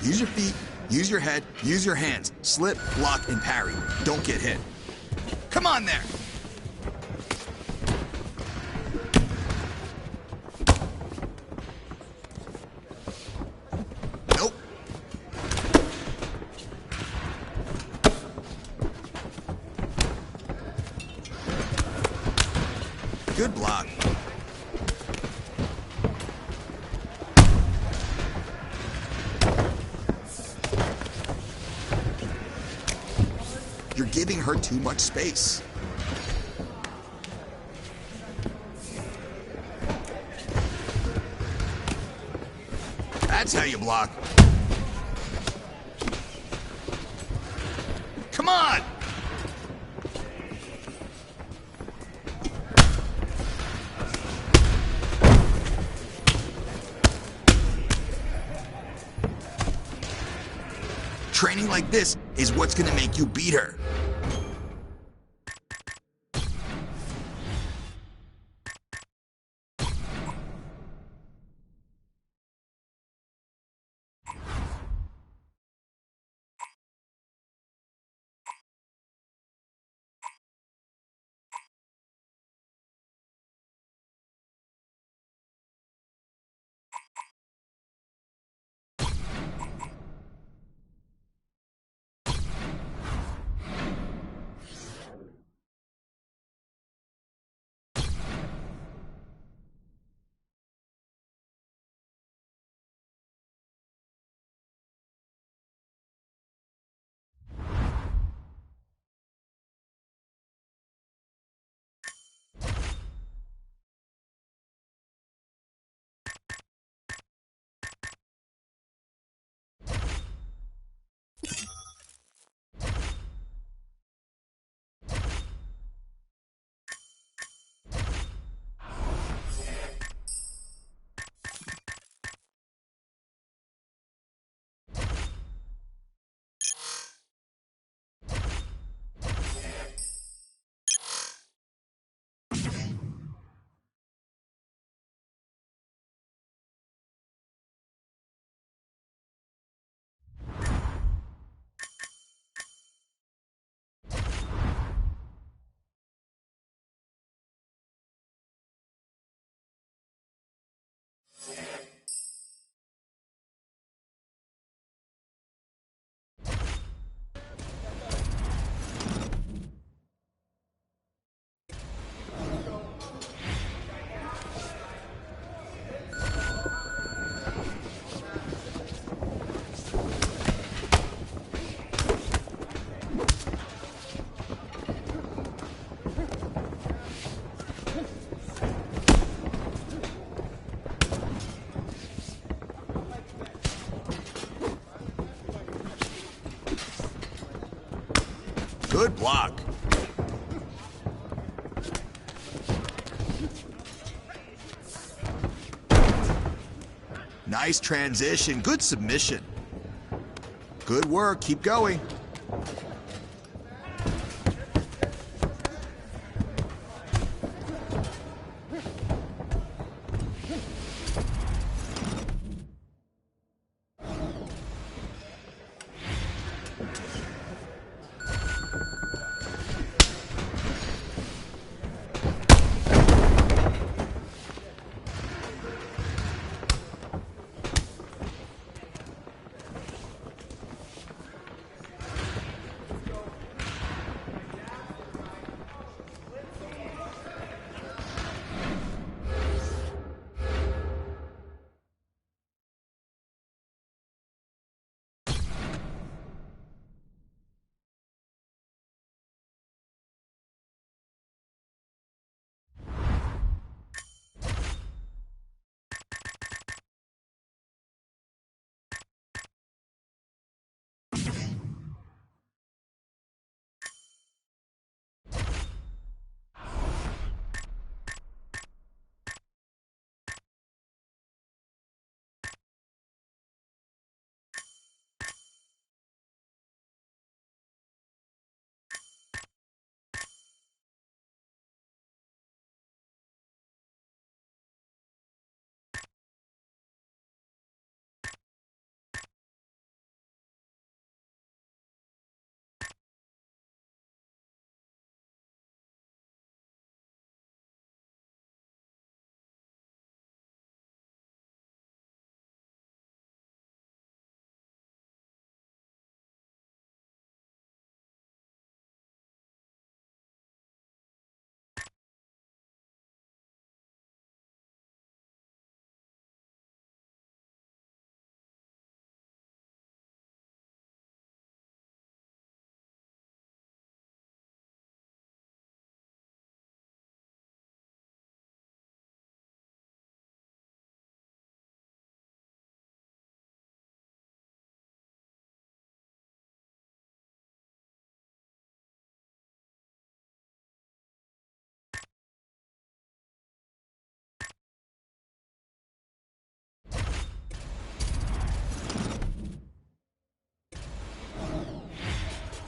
Use your feet, use your head, use your hands. Slip, block, and parry. Don't get hit. Come on there! Nope. Good block. You're giving her too much space. That's how you block. Come on! Training like this is what's gonna make you beat her. Good block. Nice transition. Good submission. Good work. Keep going.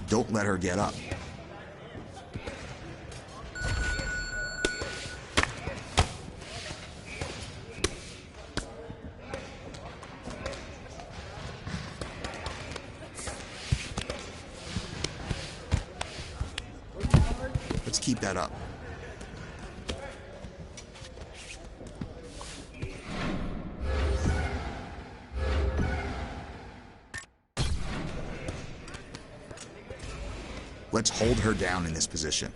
Don't let her get up. Let's keep that up. Let's hold her down in this position.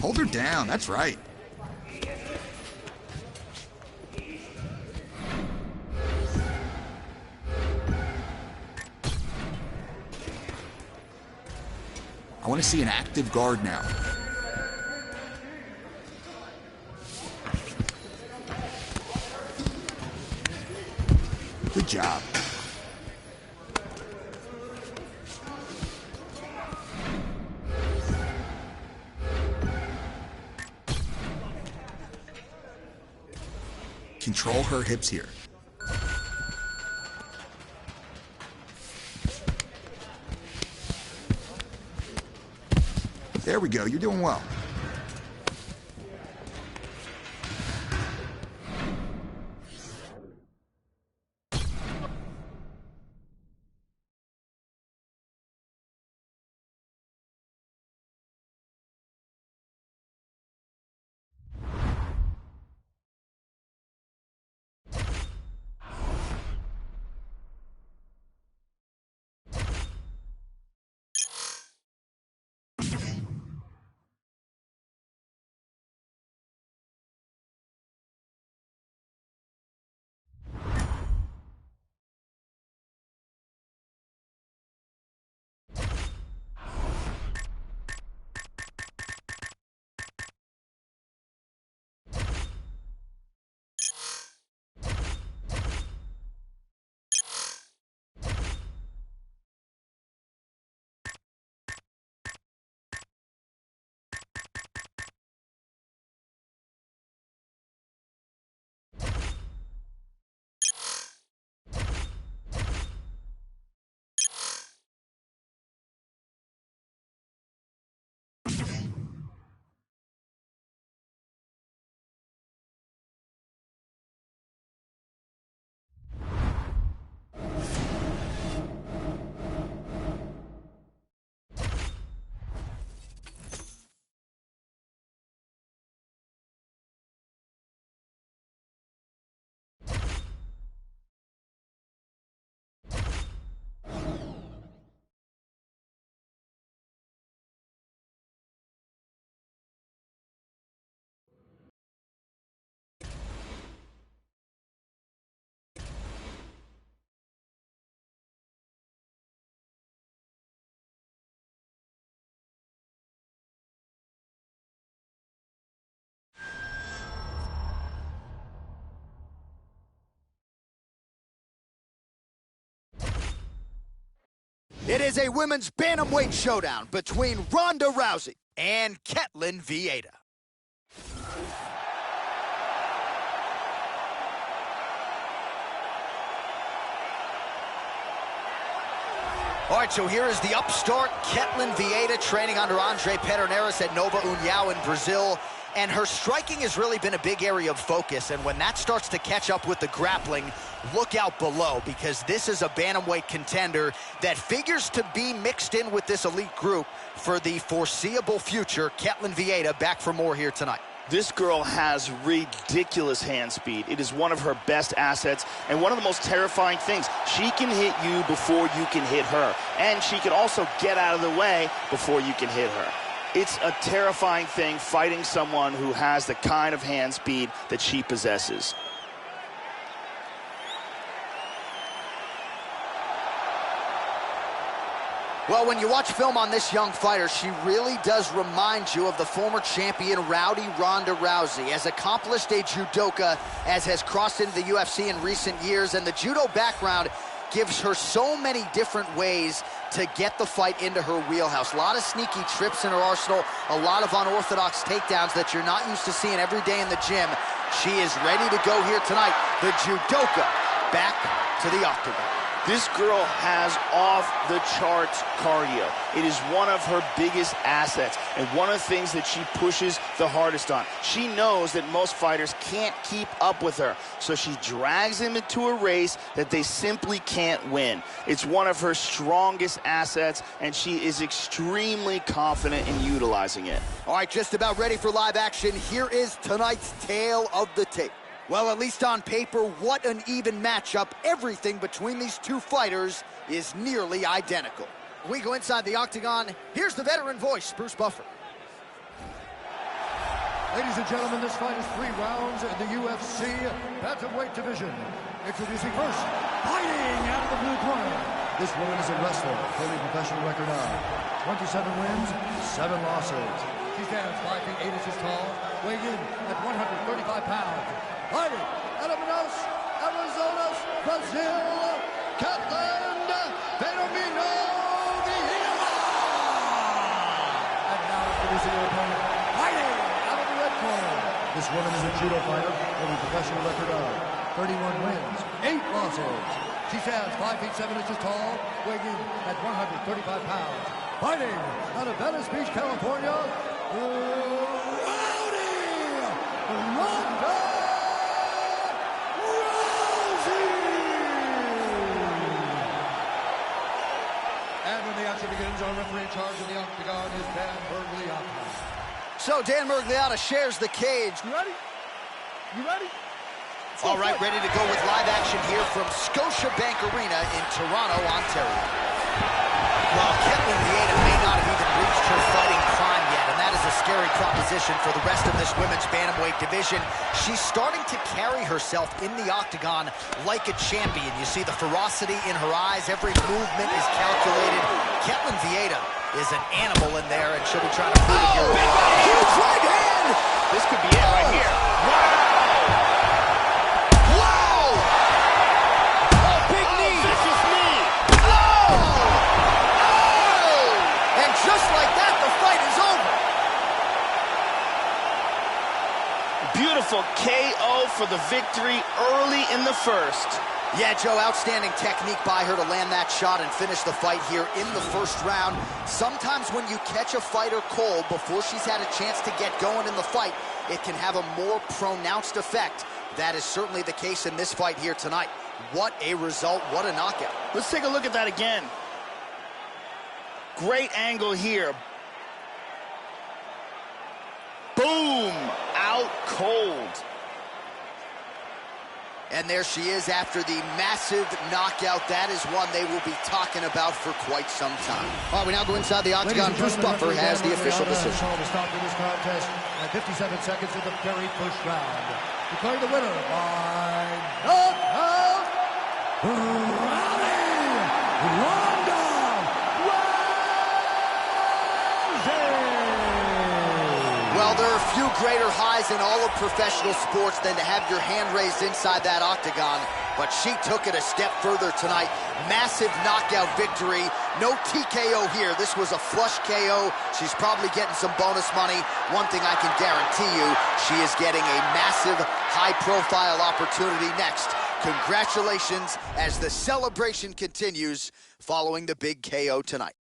Hold her down, that's right. I want to see an active guard now. Good job. Control her hips here. There we go, you're doing well. It is a women's bantamweight showdown between Ronda Rousey and Ketlen Vieira. All right, so here is the upstart Ketlen Vieira training under Andre Pederneiras at Nova União in Brazil. And her striking has really been a big area of focus. And when that starts to catch up with the grappling, look out below, because this is a bantamweight contender that figures to be mixed in with this elite group for the foreseeable future. Ketlen Vieira back for more here tonight. This girl has ridiculous hand speed. It is one of her best assets and one of the most terrifying things. She can hit you before you can hit her. And she can also get out of the way before you can hit her. It's a terrifying thing fighting someone who has the kind of hand speed that she possesses. Well, when you watch film on this young fighter, she really does remind you of the former champion Rowdy Ronda Rousey, as accomplished a judoka as has crossed into the UFC in recent years, and the judo background gives her so many different ways to get the fight into her wheelhouse. A lot of sneaky trips in her arsenal, a lot of unorthodox takedowns that you're not used to seeing every day in the gym. She is ready to go here tonight. The judoka back to the octagon. This girl has off-the-charts cardio. It is one of her biggest assets and one of the things that she pushes the hardest on. She knows that most fighters can't keep up with her, so she drags them into a race that they simply can't win. It's one of her strongest assets, and she is extremely confident in utilizing it. All right, just about ready for live action. Here is tonight's tale of the tape. Well, at least on paper, what an even matchup. Everything between these two fighters is nearly identical. We go inside the octagon. Here's the veteran voice, Bruce Buffer. Ladies and gentlemen, this fight is 3 rounds in the UFC bantamweight division. Introducing first, fighting out of the blue corner. This woman is a wrestler, holding a professional record of 27 wins, 7 losses. She stands 5 feet 8 inches tall, weighing in at 135 pounds. Fighting out of Manaus, Arizona, Brazil, Kathleen Philomeno Vieira. And now introducing her opponent, fighting out of the red corner. This woman is a judo fighter with a professional record of 31 wins, 8 losses. She stands 5 feet 7 inches tall, weighing in at 135 pounds. Fighting out of Venice Beach, California, Rowdy Finale. Begins. Our referee in charge of the octagon is Dan Bergliotta. So Dan Bergliotta shares the cage. You ready? You ready? All right, ready to go with live action here from Scotiabank Arena in Toronto, Ontario. Well, Ketlin Vieira may not have even reached her fighting prime yet, and that is a scary proposition for the rest of this women's bantamweight division. She's starting to carry herself in the octagon like a champion. You see the ferocity in her eyes. Every movement is calculated. Ketlin Vieira is an animal in there, and she'll be trying to prove it here. Huge right hand! This could be it right here. Wow! Just like that, the fight is over. Beautiful KO for the victory early in the first. Yeah, Joe, outstanding technique by her to land that shot and finish the fight here in the first round. Sometimes when you catch a fighter cold before she's had a chance to get going in the fight, it can have a more pronounced effect. That is certainly the case in this fight here tonight. What a result, what a knockout. Let's take a look at that again. Great angle here. Boom! Out cold. And there she is after the massive knockout. That is one they will be talking about for quite some time. All right, we now go inside the octagon. Bruce Buffer has the official decision. To stop this contest at 57 seconds of the very first round. Declaring the winner by knockout, Rowdy Finale. Well, there are few greater highs in all of professional sports than to have your hand raised inside that octagon, but she took it a step further tonight. Massive knockout victory. No TKO here. This was a flush KO. She's probably getting some bonus money. One thing I can guarantee you, she is getting a massive, high-profile opportunity next. Congratulations as the celebration continues following the big KO tonight.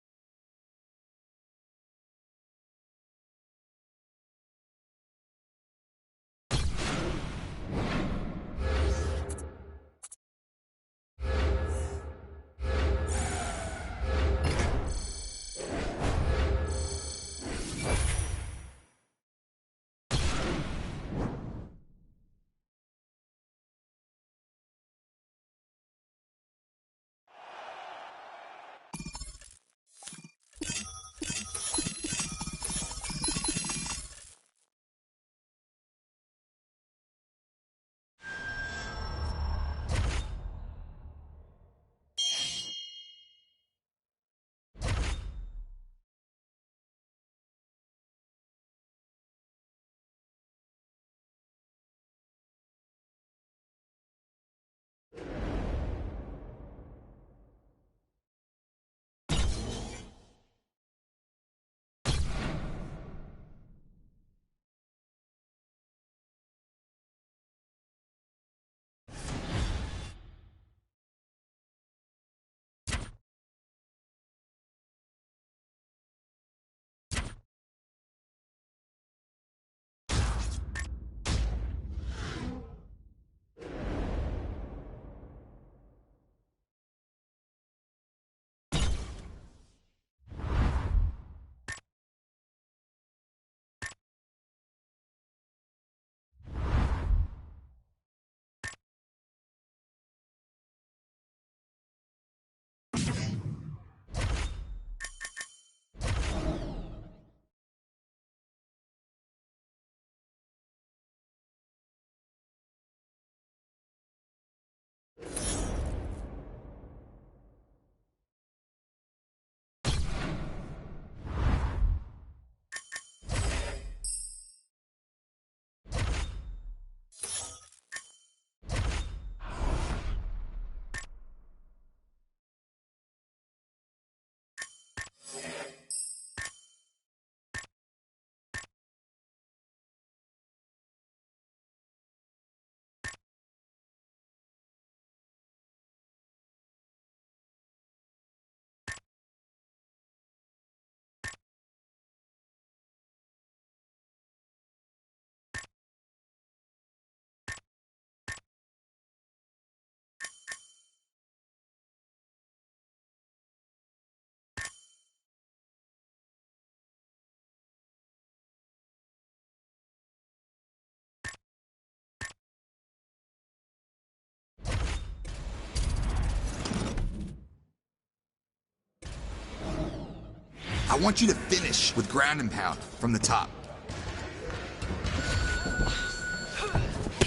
I want you to finish with ground and pound from the top.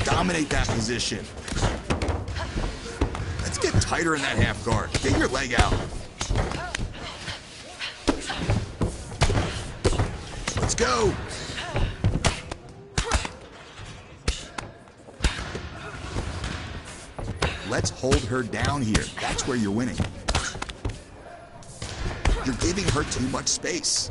Dominate that position. Let's get tighter in that half guard. Get your leg out. Let's go. Let's hold her down here. That's where you're winning. You're giving her too much space.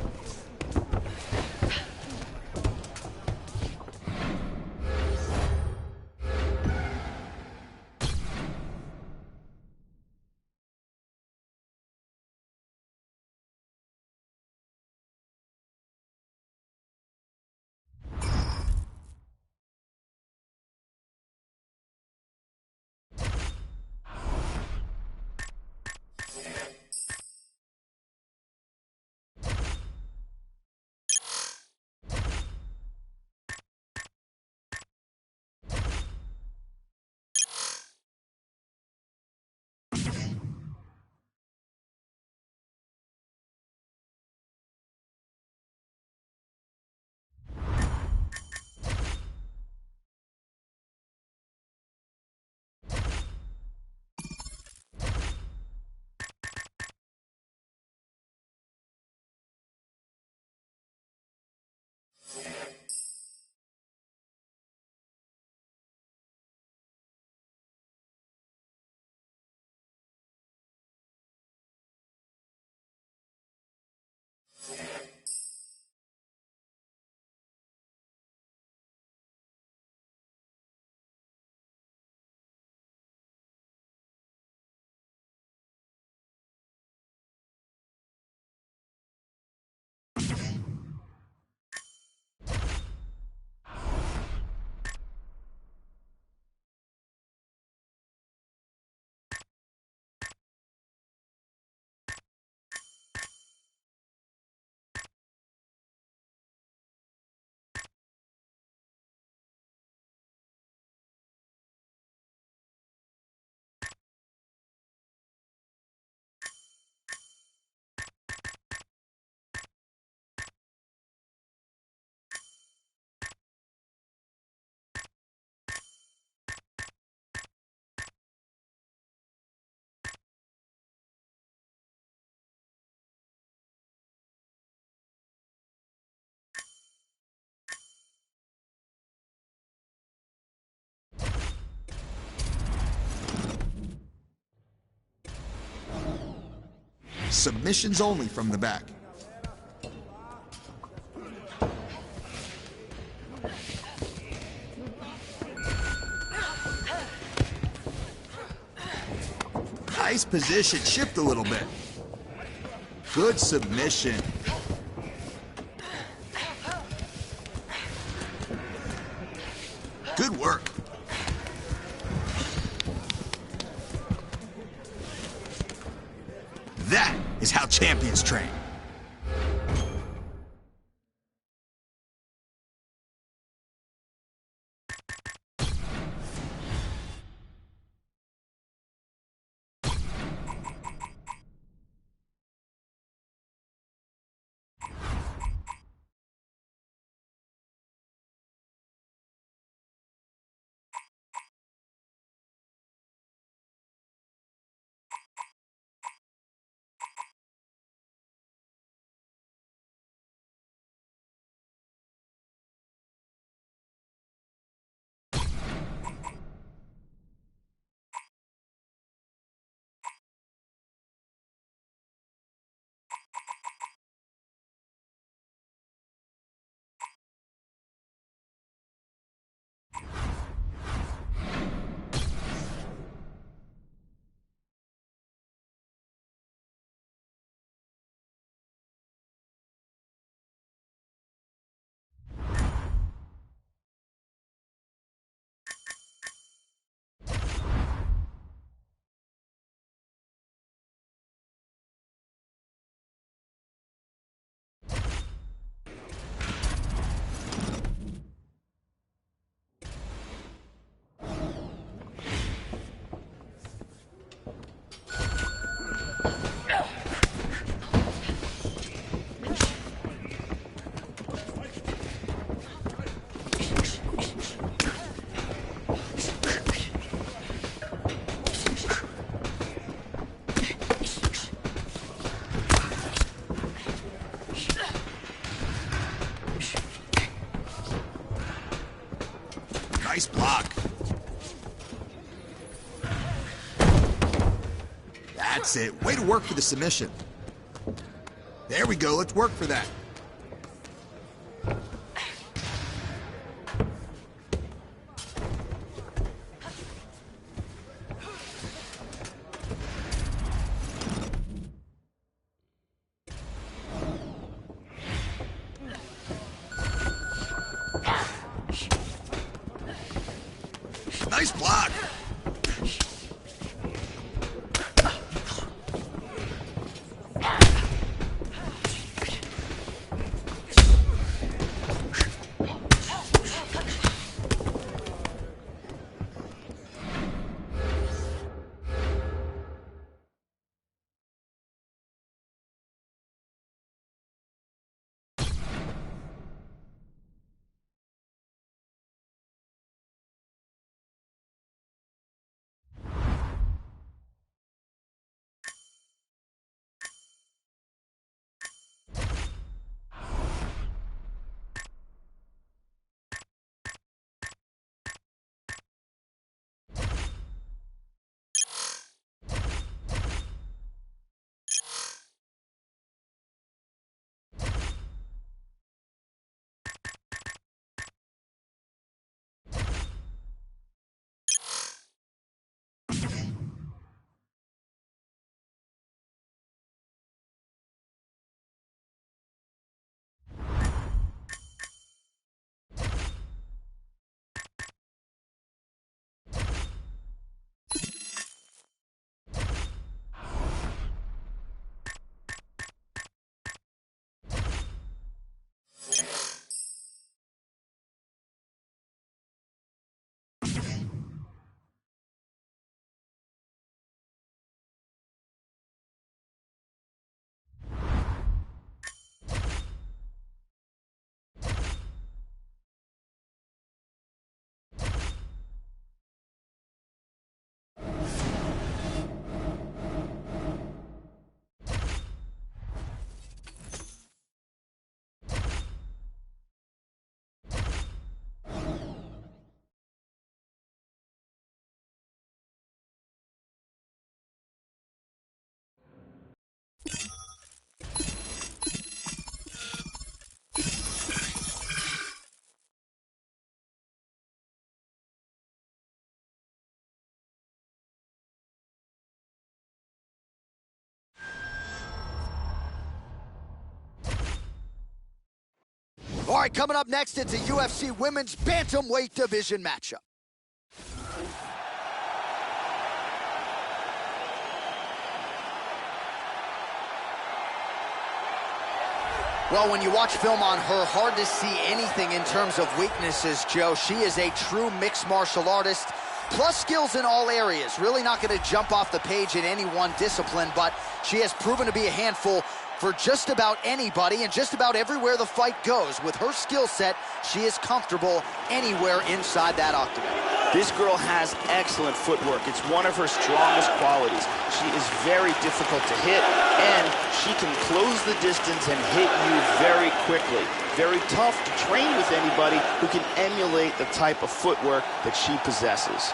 Submissions only from the back. Nice position. Shift a little bit. Good submission. Good work. That is how champions train. That's it. Way to work for the submission. There we go. Let's work for that. Nice block. All right, coming up next, it's a UFC Women's Bantamweight Division matchup. Well, when you watch film on her, hard to see anything in terms of weaknesses, Joe. She is a true mixed martial artist, plus skills in all areas. Really not going to jump off the page in any one discipline, but she has proven to be a handful for just about anybody and just about everywhere the fight goes. With her skill set, she is comfortable anywhere inside that octagon. This girl has excellent footwork. It's one of her strongest qualities. She is very difficult to hit, and she can close the distance and hit you very quickly. Very tough to train with anybody who can emulate the type of footwork that she possesses.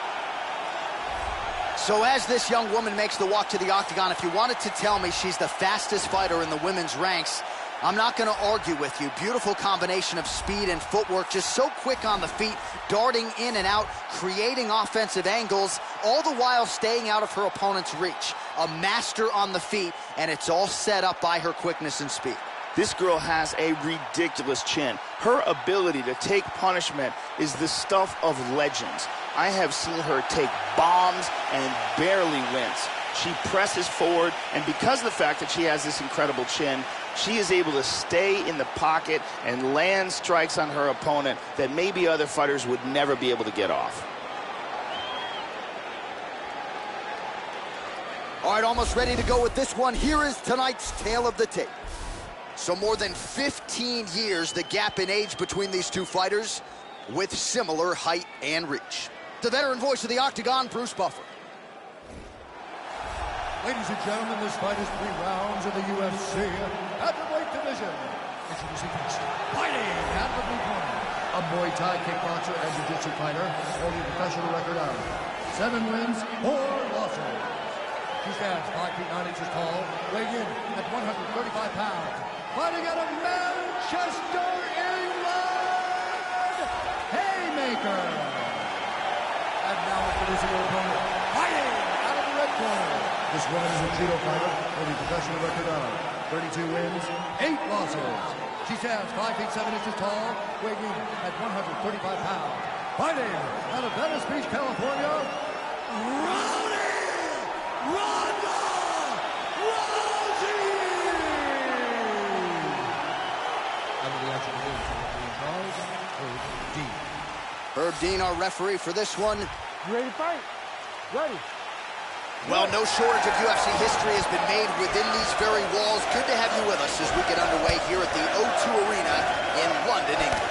So as this young woman makes the walk to the octagon, if you wanted to tell me she's the fastest fighter in the women's ranks, I'm not going to argue with you. Beautiful combination of speed and footwork, just so quick on the feet, darting in and out, creating offensive angles, all the while staying out of her opponent's reach. A master on the feet, and it's all set up by her quickness and speed. This girl has a ridiculous chin. Her ability to take punishment is the stuff of legends. I have seen her take bombs and barely wins. She presses forward, and because of the fact that she has this incredible chin, she is able to stay in the pocket and land strikes on her opponent that maybe other fighters would never be able to get off. All right, almost ready to go with this one. Here is tonight's tale of the tape. So more than 15 years, the gap in age between these two fighters, with similar height and reach. The veteran voice of the octagon, Bruce Buffer. Ladies and gentlemen, this fight is 3 rounds in the UFC Bantamweight Division. Introducing first, fighting out of the blue corner, a Muay Thai kickboxer and jiu-jitsu fighter holding a professional record of 7 wins, 4 losses. She She stands 5 feet 9 inches tall, weighing in at 135 pounds. Fighting out of Manchester, England, Haymaker. And now introducing her opponent, fighting out of the red corner. This woman is a judo fighter with a professional record of 32 wins, 8 losses. She stands 5 feet 7 inches tall, weighing in at 135 pounds. Fighting out of Venice Beach, California, Rowdy Out of the action begins Herb Dean. Herb Dean, our referee for this one. You ready to fight? Ready. Well, no shortage of UFC history has been made within these very walls. Good to have you with us as we get underway here at the O2 Arena in London, England.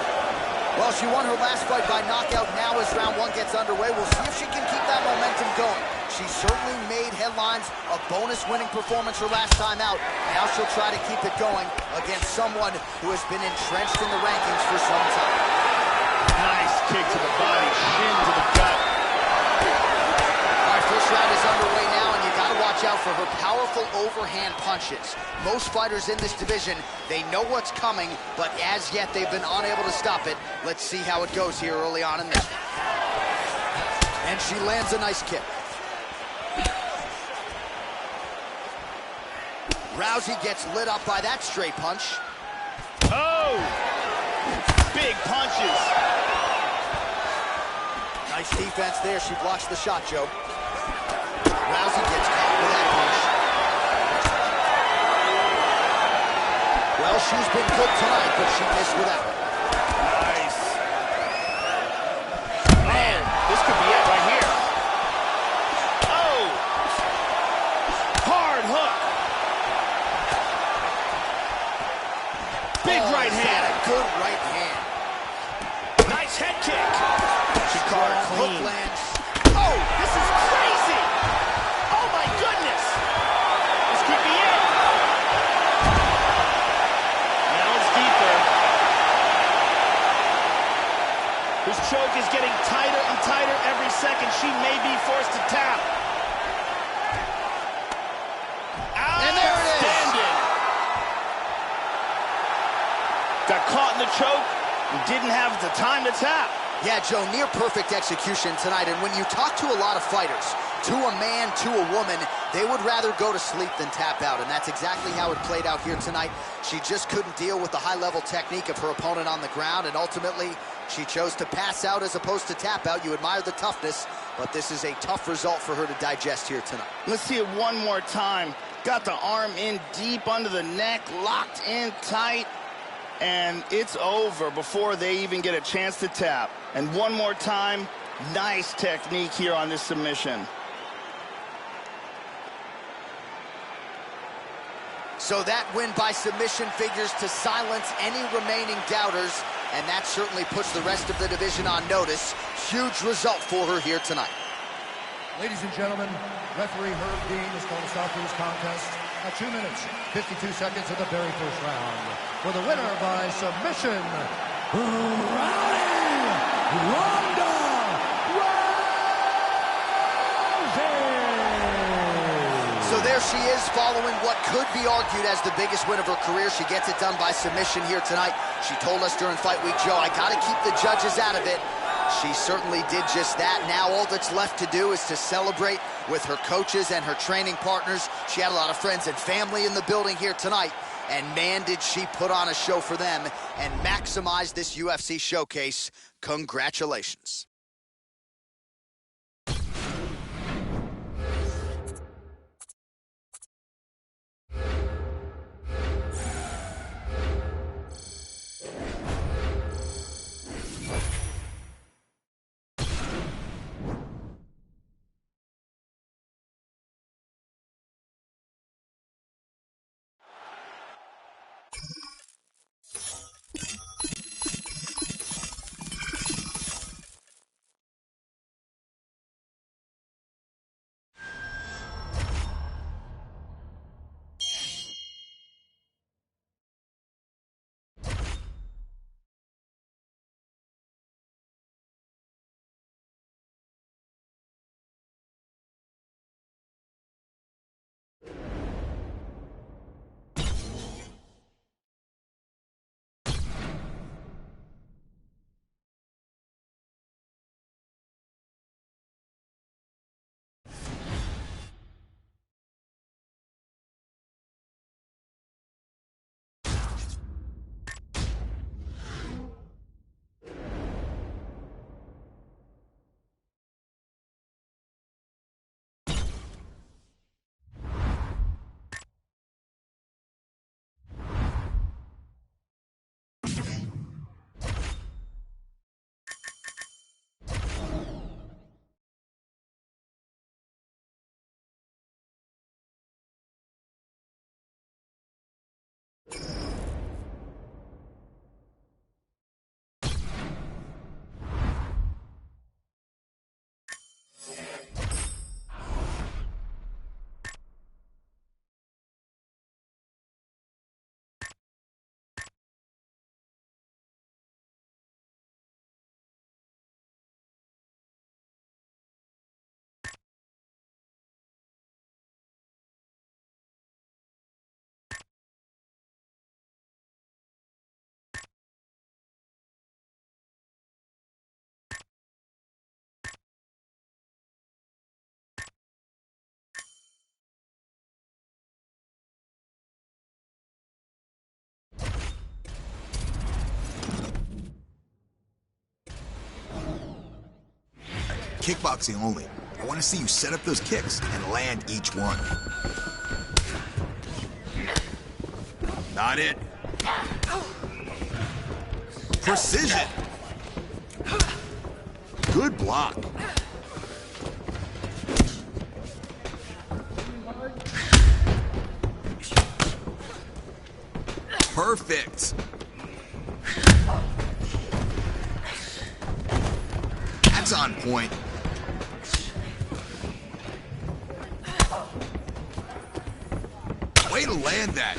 Well, she won her last fight by knockout. Now as round one gets underway, we'll see if she can keep that momentum going. She certainly made headlines, a bonus winning performance her last time out. Now she'll try to keep it going against someone who has been entrenched in the rankings for some time. Nice kick to the body, shin to the gut. First round is underway now, and you got to watch out for her powerful overhand punches. Most fighters in this division, they know what's coming, but as yet they've been unable to stop it. Let's see how it goes here early on in this. And she lands a nice kick. Rousey gets lit up by that straight punch. Oh! Big punches. Nice defense there. She blocks the shot, Joe. Rousey gets caught with that punch. Well, she's been good tonight, but she missed with that one. Nice. Man, this could be it right here. Oh! Hard hook. Big right hand. A good right hand. Nice head kick. She caught her clean. Hook lands. Oh, this is crazy. Oh my goodness. This could be it. Now it's deeper. This choke is getting tighter and tighter every second. She may be forced to tap. And there it is. Outstanding. Got caught in the choke and didn't have the time to tap. Yeah, Joe, near perfect execution tonight. And when you talk to a lot of fighters, to a man, to a woman, they would rather go to sleep than tap out. And that's exactly how it played out here tonight. She just couldn't deal with the high-level technique of her opponent on the ground. And ultimately, she chose to pass out as opposed to tap out. You admire the toughness, but this is a tough result for her to digest here tonight. Let's see it one more time. Got the arm in deep under the neck, locked in tight. And it's over before they even get a chance to tap. And one more time, nice technique here on this submission. So that win by submission figures to silence any remaining doubters, and that certainly puts the rest of the division on notice. Huge result for her here tonight. Ladies and gentlemen, referee Herb Dean is going to start this contest at 2 minutes, 52 seconds of the very first round. For the winner by submission, Rowdy So there she is, following what could be argued as the biggest win of her career. She gets it done by submission here tonight. She told us during Fight Week, Joe, I got to keep the judges out of it. She certainly did just that. Now all that's left to do is to celebrate with her coaches and her training partners. She had a lot of friends and family in the building here tonight. And man, did she put on a show for them and maximize this UFC showcase. Congratulations. kickboxing only. I want to see you set up those kicks and land each one. Not it. Precision. Good block. Perfect. That's on point. Way to land that.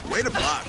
Way to block.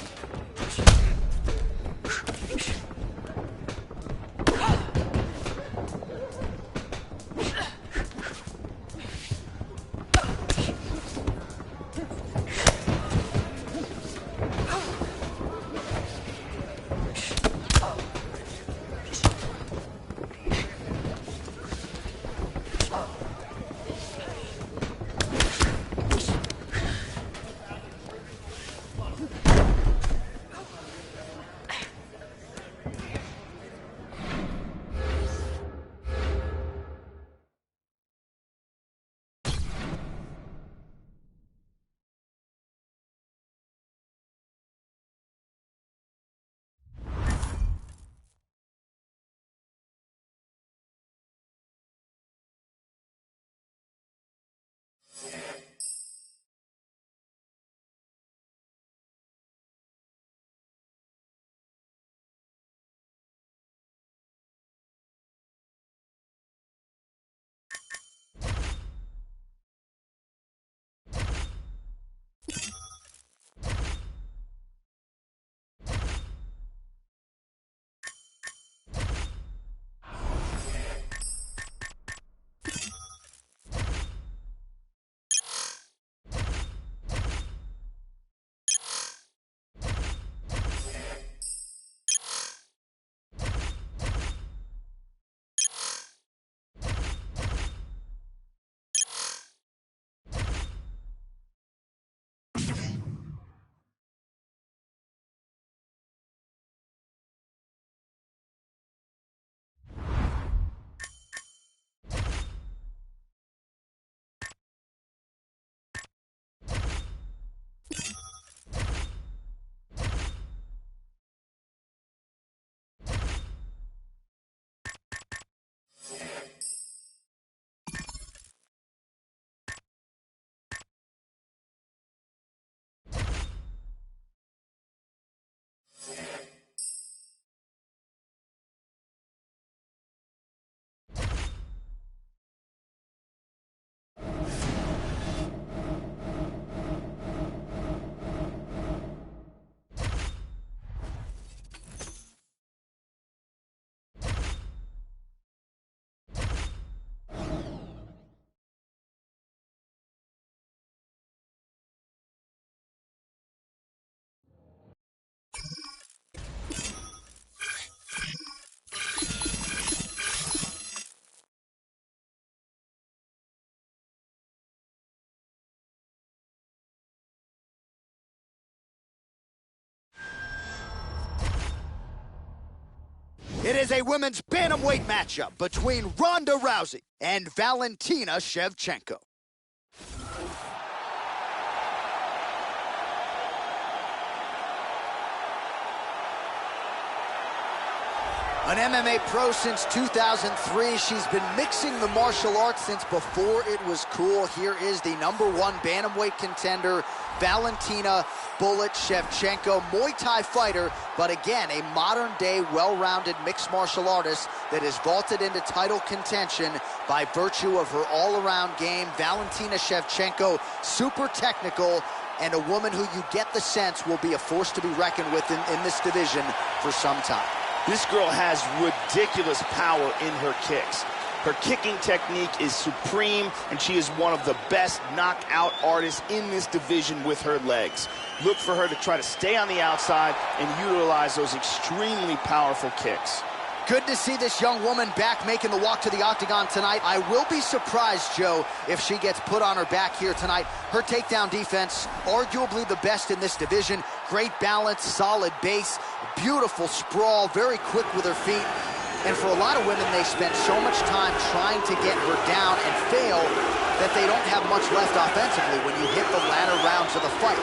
It is a women's bantamweight matchup between Ronda Rousey and Valentina Shevchenko. An MMA pro since 2003, she's been mixing the martial arts since before it was cool. Here is the #1 bantamweight contender, Valentina "Bullet" Shevchenko, Muay Thai fighter, but again, a modern-day, well-rounded mixed martial artist that is vaulted into title contention by virtue of her all-around game. Valentina Shevchenko, super technical, and a woman who you get the sense will be a force to be reckoned with in this division for some time. This girl has ridiculous power in her kicks. Her kicking technique is supreme, and she is one of the best knockout artists in this division with her legs. Look for her to try to stay on the outside and utilize those extremely powerful kicks. Good to see this young woman back making the walk to the octagon tonight. I will be surprised, Joe, if she gets put on her back here tonight. Her takedown defense, arguably the best in this division. Great balance, solid base, beautiful sprawl, very quick with her feet. And for a lot of women, they spend so much time trying to get her down and fail that they don't have much left offensively when you hit the latter rounds of the fight.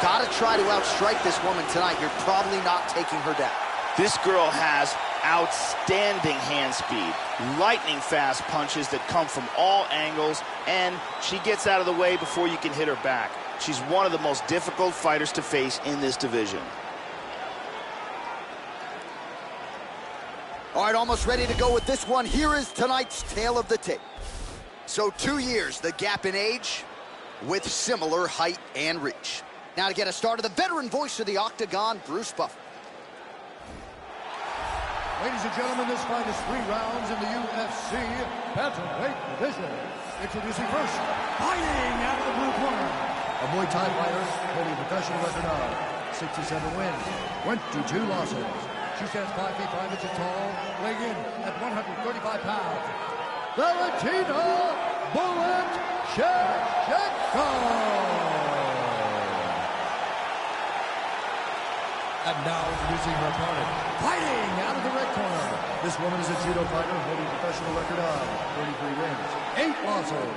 Gotta try to outstrike this woman tonight. You're probably not taking her down. This girl has outstanding hand speed, lightning fast punches that come from all angles, and she gets out of the way before you can hit her back. She's one of the most difficult fighters to face in this division. All right, almost ready to go with this one. Here is tonight's tale of the tape. So 2 years, the gap in age, with similar height and reach. Now to get us started, the veteran voice of the Octagon, Bruce Buffer. Ladies and gentlemen, this fight is 3 rounds in the UFC bantamweight division. Introducing first, fighting out of the blue corner, a Muay Thai fighter holding a professional record of 67 wins, 22 losses. She stands 5 feet 5 inches tall, weighing in at 135 pounds. Valentina "Bullet" Shevchenko. And now introducing her opponent, fighting out of the red corner. This woman is a judo fighter holding a professional record of 33 wins, 8 losses.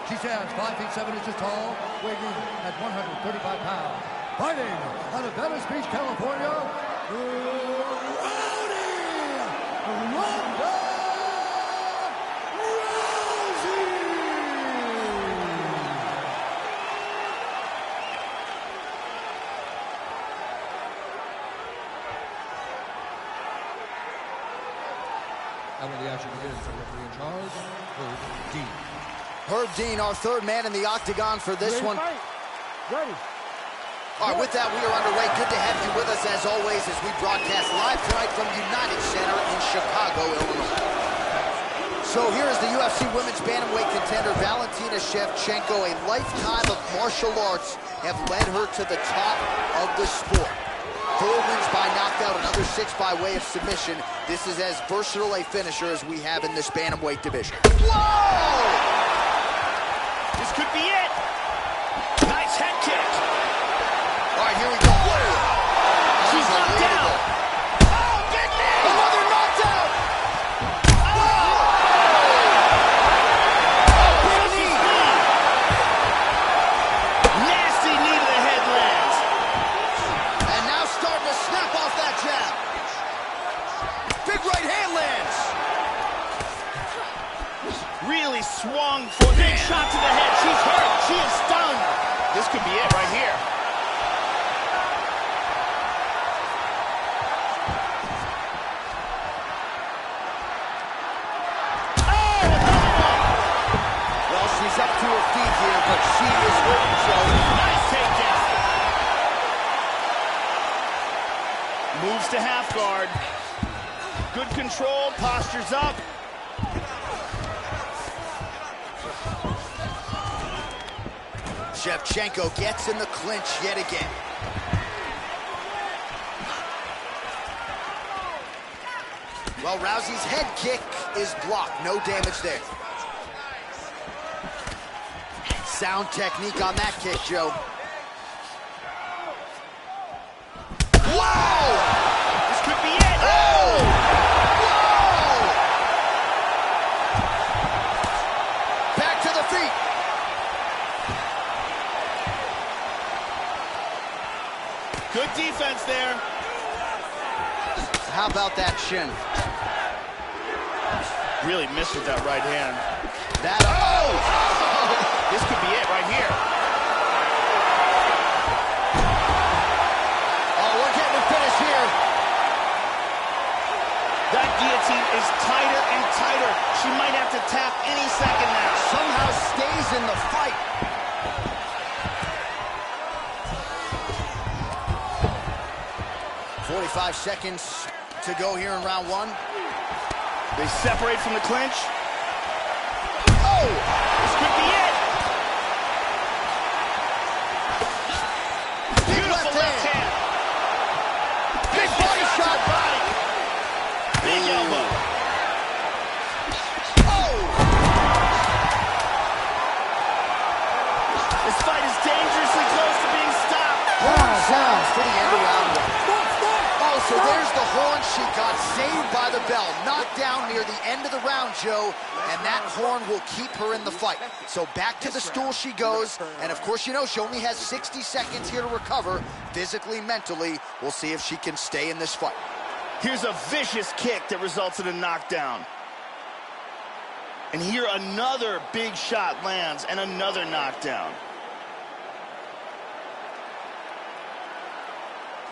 She stands 5 feet 7 inches tall, weighing at 135 pounds. Fighting out of Venice Beach, California, Rowdy Ronda Rousey. And when the action begins, the referee in charge, Herb Dean. Herb Dean, our third man in the octagon for this one. Ready. All right, with that, we are underway. Good to have you with us, as always, as we broadcast live tonight from United Center in Chicago, Illinois. So here is the UFC Women's Bantamweight contender, Valentina Shevchenko. A lifetime of martial arts have led her to the top of the sport. 4 wins by knockout, another 6 by way of submission. This is as versatile a finisher as we have in this bantamweight division. Whoa! This could be it. Nice head kick. All right, here we go. She's knocked down. Oh, big knee! Another knockdown! Big knee. Nasty knee to the head lands. And now starting to snap off that jab. Big right hand lands. Really swung for big shot to the head. She's hurt. She is stunned. This could be it right here. She's up to her feet here, but she is hurting, Joe. Nice takedown. Moves to half guard. Good control, postures up. Shevchenko gets in the clinch yet again. Well, Rousey's head kick is blocked. No damage there. Sound technique on that kick, Joe. Wow! This could be it. Oh! Good defense there. How about that shin? Really missed with that right hand. That, oh! This could be it right here. Oh, we're getting a finish here. That guillotine is tighter and tighter. She might have to tap any second now. Somehow stays in the fight. "45 seconds to go here in round one." They separate from the clinch. Oh! This could be it. Beautiful left hand. Big body shot. Body. Big elbow. Oh! This fight is dangerously close to being stopped. Horn sounds for the end of round one. Oh, so there's the horn. She got saved by the bell. Knocked down near the end of the round, Joe. And that horn will keep her in the fight. So back to the stool she goes. And of course, you know, she only has 60 seconds here to recover physically, mentally. We'll see if she can stay in this fight. Here's a vicious kick that results in a knockdown. And here another big shot lands and another knockdown.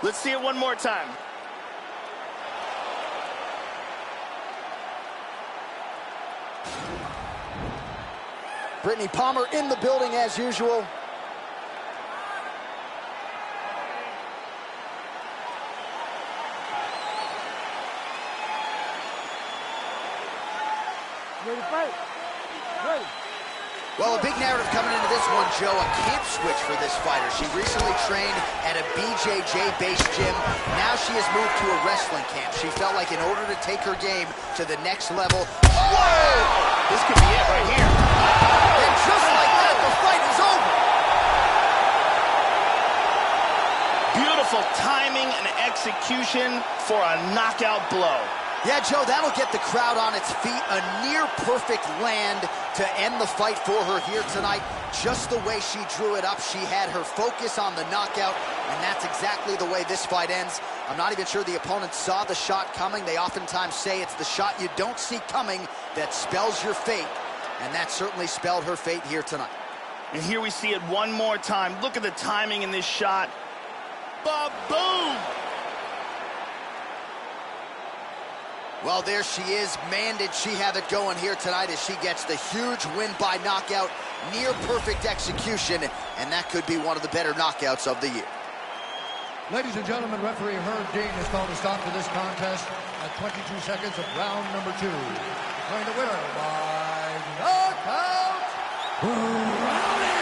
Let's see it one more time. Brittany Palmer in the building as usual. Ready to fight? Ready. Well, a big narrative coming into this one, Joe, a camp switch for this fighter. She recently trained at a BJJ-based gym. Now she has moved to a wrestling camp. She felt like in order to take her game to the next level... Whoa! This could be it right here. And just like that, the fight is over. Beautiful timing and execution for a knockout blow. Yeah, Joe, that'll get the crowd on its feet. A near-perfect land to end the fight for her here tonight. Just the way she drew it up, she had her focus on the knockout, and that's exactly the way this fight ends. I'm not even sure the opponent saw the shot coming. They oftentimes say it's the shot you don't see coming that spells your fate, and that certainly spelled her fate here tonight. And here we see it one more time. Look at the timing in this shot. Ba-boom! Well, there she is. Man, did she have it going here tonight as she gets the huge win by knockout. Near perfect execution, and that could be one of the better knockouts of the year. Ladies and gentlemen, referee Herb Dean has called a stop to this contest at 22 seconds of round number 2. Declaring the winner by knockout, Rowdy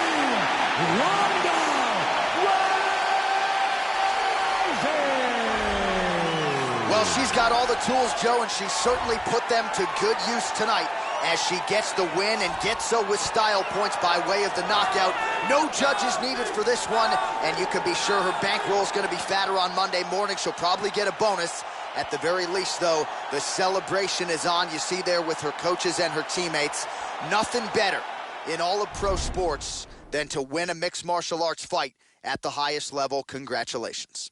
Well, she's got all the tools, Joe, and she's certainly put them to good use tonight as she gets the win and gets so with style points by way of the knockout. No judges needed for this one, and you can be sure her bankroll is going to be fatter on Monday morning. She'll probably get a bonus. At the very least, though, the celebration is on. You see there with her coaches and her teammates. Nothing better in all of pro sports than to win a mixed martial arts fight at the highest level. Congratulations.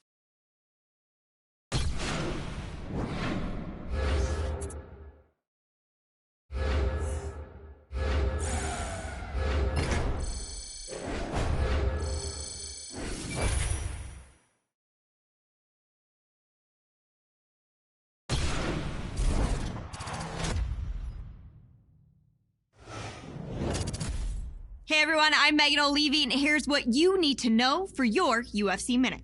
Hey everyone, I'm Megan O'Leary, and here's what you need to know for your UFC Minute.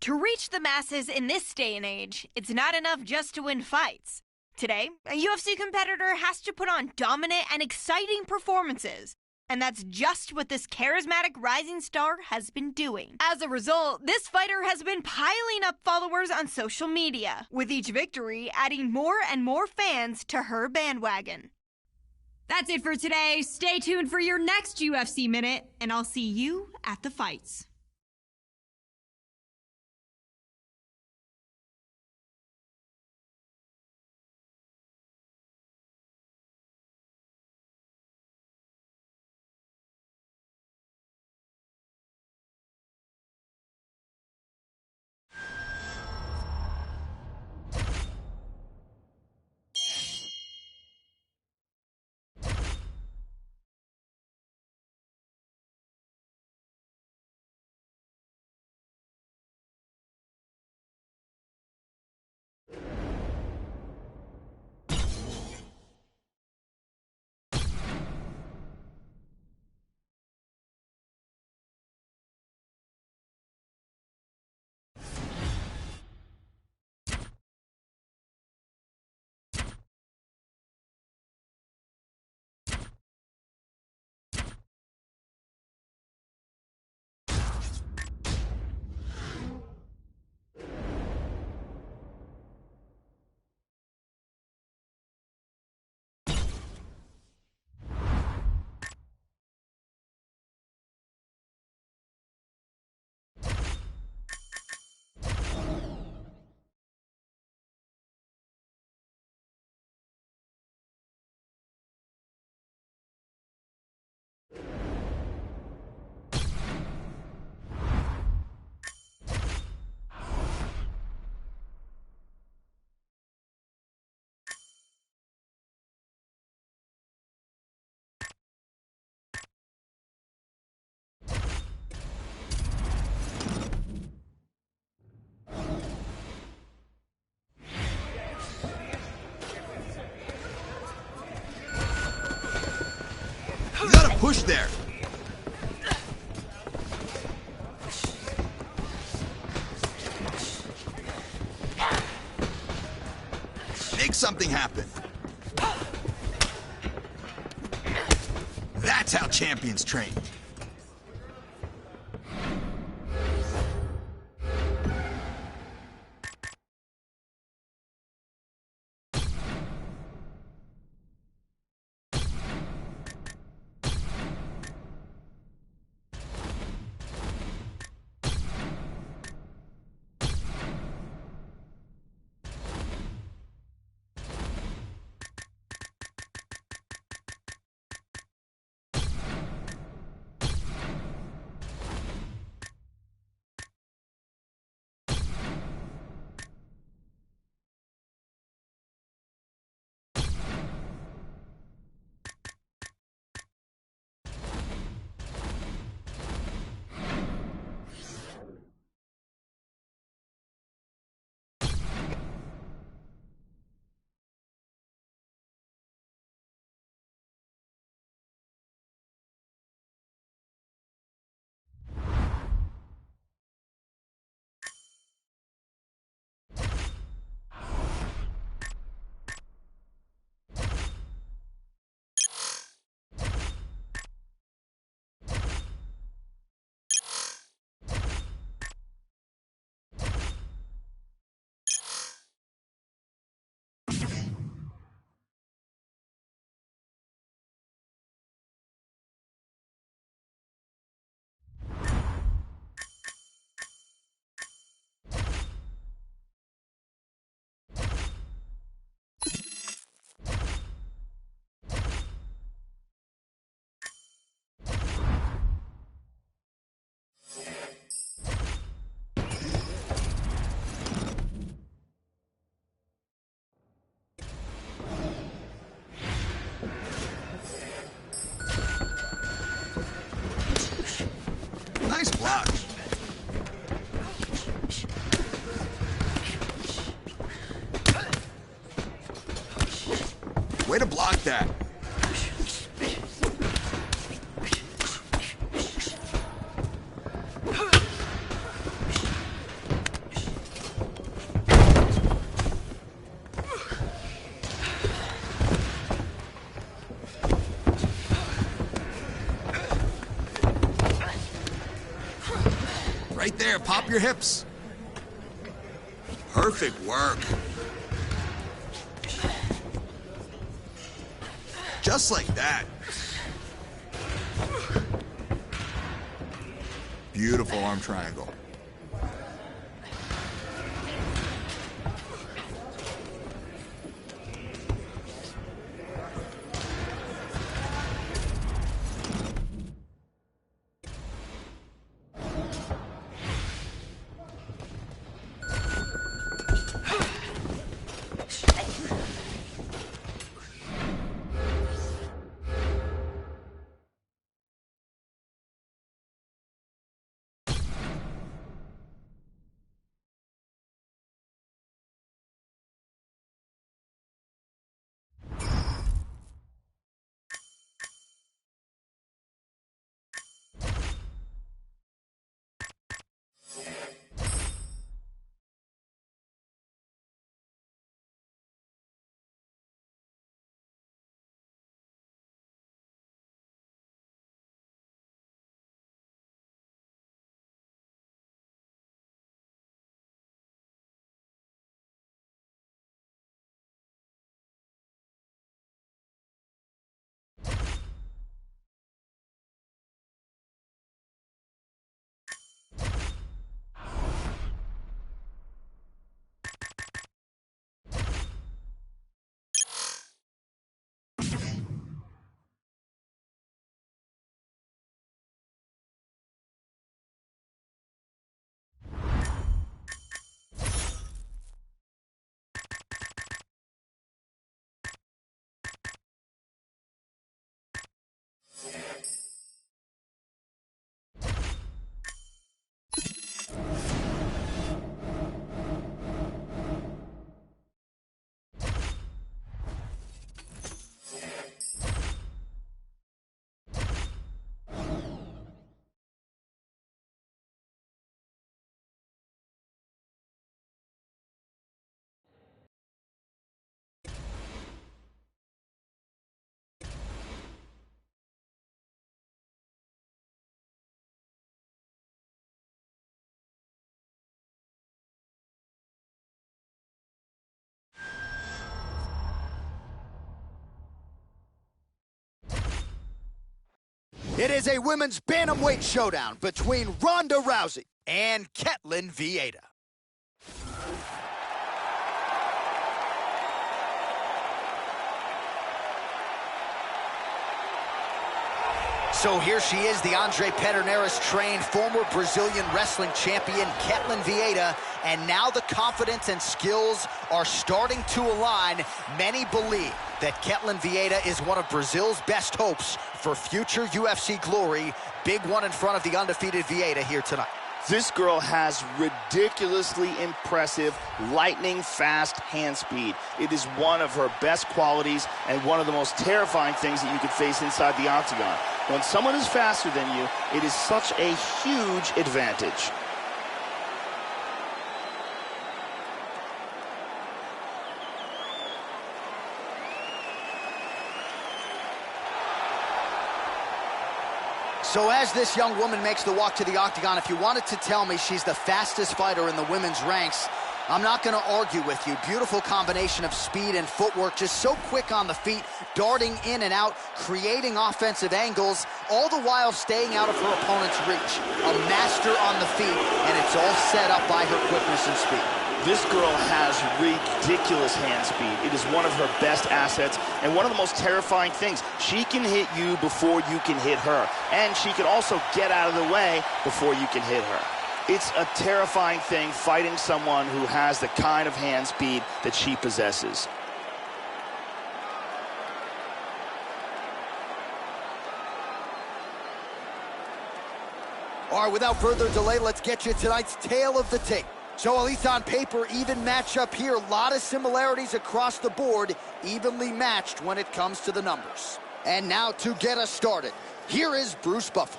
To reach the masses in this day and age, it's not enough just to win fights. Today, a UFC competitor has to put on dominant and exciting performances, and that's just what this charismatic rising star has been doing. As a result, this fighter has been piling up followers on social media, with each victory adding more and more fans to her bandwagon. That's it for today. Stay tuned for your next UFC Minute, and I'll see you at the fights. Push there. Make something happen. That's how champions train. Nice block. Way to block that. Right there, pop your hips. Perfect work. Just like that. Beautiful arm triangle. It is a women's bantamweight showdown between Ronda Rousey and Ketlen Vieira. So here she is, the Andre Pederneiras-trained former Brazilian wrestling champion, Ketlen Vieira, and now the confidence and skills are starting to align. Many believe that Ketlen Vieira is one of Brazil's best hopes for future UFC glory. Big one in front of the undefeated Vieira here tonight. This girl has ridiculously impressive, lightning-fast hand speed. It is one of her best qualities and one of the most terrifying things that you could face inside the octagon. When someone is faster than you, it is such a huge advantage. So as this young woman makes the walk to the octagon, if you wanted to tell me she's the fastest fighter in the women's ranks, I'm not going to argue with you. Beautiful combination of speed and footwork, just so quick on the feet, darting in and out, creating offensive angles, all the while staying out of her opponent's reach. A master on the feet, and it's all set up by her quickness and speed. This girl has ridiculous hand speed. It is one of her best assets and one of the most terrifying things. She can hit you before you can hit her, and she can also get out of the way before you can hit her. It's a terrifying thing fighting someone who has the kind of hand speed that she possesses. All right, without further delay, let's get you tonight's tale of the tape. So at least on paper, even matchup here. A lot of similarities across the board, evenly matched when it comes to the numbers. And now to get us started, here is Bruce Buffer.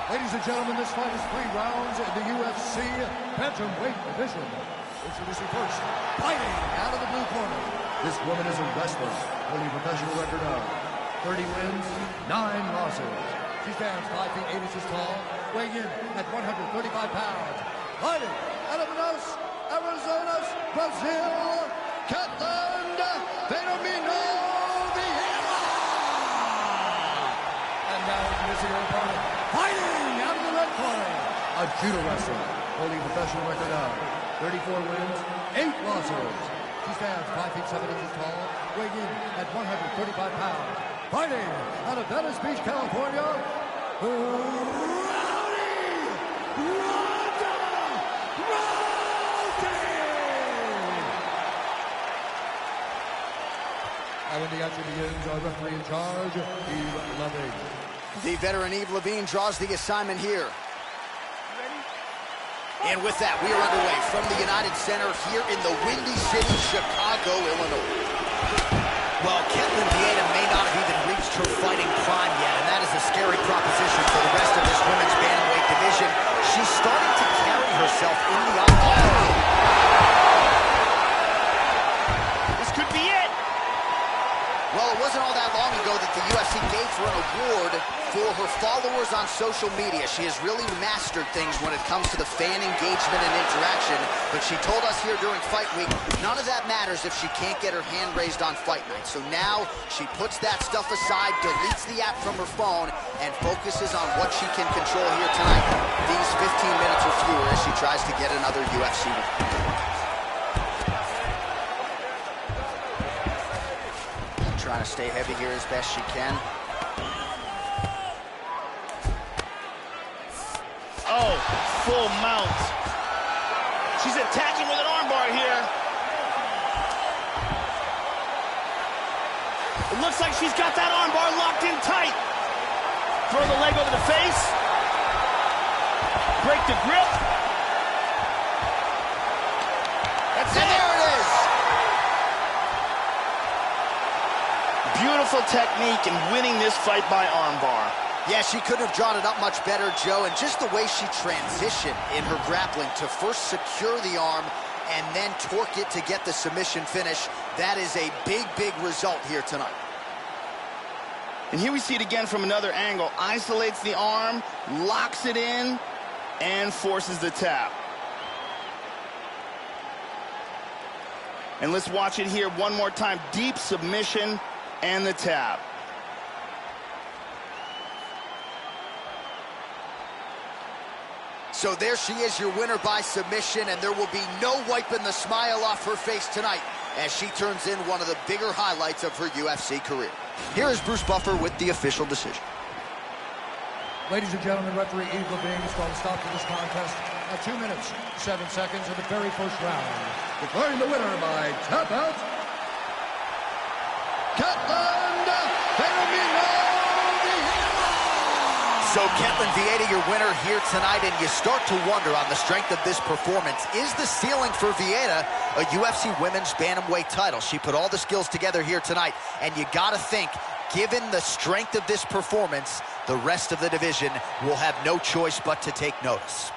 Ladies and gentlemen, this fight is 3 rounds in the UFC bantamweight division. Introducing first, fighting out of the blue corner. This woman is a wrestler, holding a professional record of 30 wins, 9 losses. She stands 5 feet 8 inches tall, weighing in at 135 pounds. Fighting out of Arizona, Brazil, Ketlen Vieira. And now introducing her opponent, fighting out of the red corner, a judo wrestler, holding a professional record of 34 wins, 8 losses. She stands 5 feet 7 inches tall, weighing in at 135 pounds. Fighting out of Venice Beach, California, Rowdy Finale. And when the action begins, our referee in charge, Eve Levine. The veteran Eve Levine draws the assignment here. And with that, we are underway from the United Center here in the Windy City, Chicago, Illinois. Well, Ketlen Vieira may not have even reached her fighting prime yet, and that is a scary proposition for the rest of this women's bantamweight division. She's starting to carry herself in the octagon. This could be it. Well, it wasn't all that long ago that the UFC gave her an award for her followers on social media. She has really mastered things when it comes to the fan engagement and interaction, but she told us here during Fight Week, none of that matters if she can't get her hand raised on fight night. So now she puts that stuff aside, deletes the app from her phone, and focuses on what she can control here tonight. These 15 minutes or fewer as she tries to get another UFC win. Trying to stay heavy here as best she can. Oh, full mount. She's attacking with an armbar here. It looks like she's got that armbar locked in tight. Throw the leg over the face. Break the grip. That's it. There it is. Beautiful technique in winning this fight by armbar. Yeah, she couldn't have drawn it up much better, Joe, and just the way she transitioned in her grappling to first secure the arm and then torque it to get the submission finish, that is a big, big result here tonight. And here we see it again from another angle. Isolates the arm, locks it in, and forces the tap. And let's watch it here one more time. Deep submission and the tap. So there she is, your winner by submission, and there will be no wiping the smile off her face tonight as she turns in one of the bigger highlights of her UFC career. Here is Bruce Buffer with the official decision. Ladies and gentlemen, referee Eve Levine has called a stop to this contest at 2 minutes, 7 seconds of the very first round. Declaring the winner by tap out, Ketlin Vieira. So Ketlin Vieira, your winner here tonight, and you start to wonder on the strength of this performance, is the ceiling for Vieira a UFC Women's Bantamweight title? She put all the skills together here tonight, and you gotta think, given the strength of this performance, the rest of the division will have no choice but to take notice.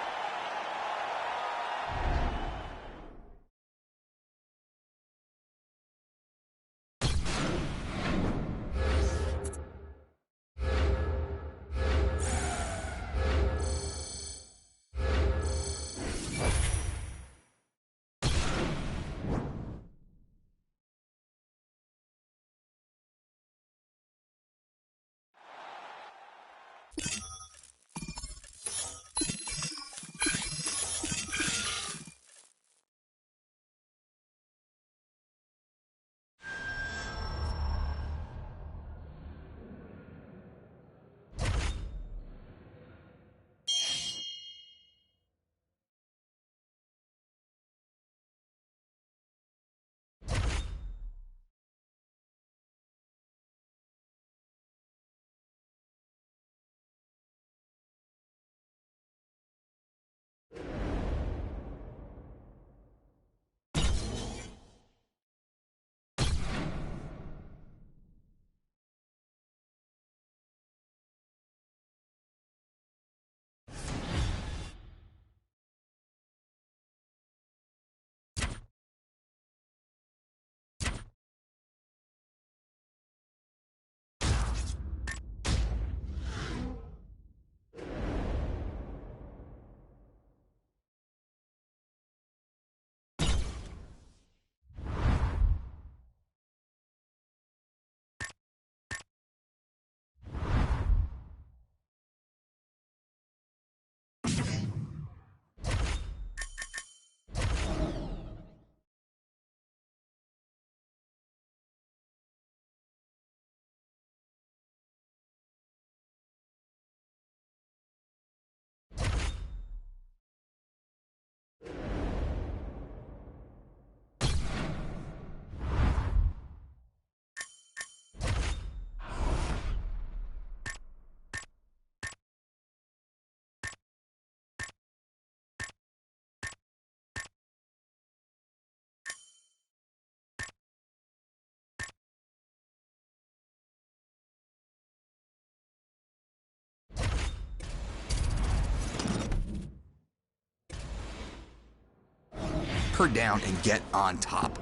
Her down and get on top.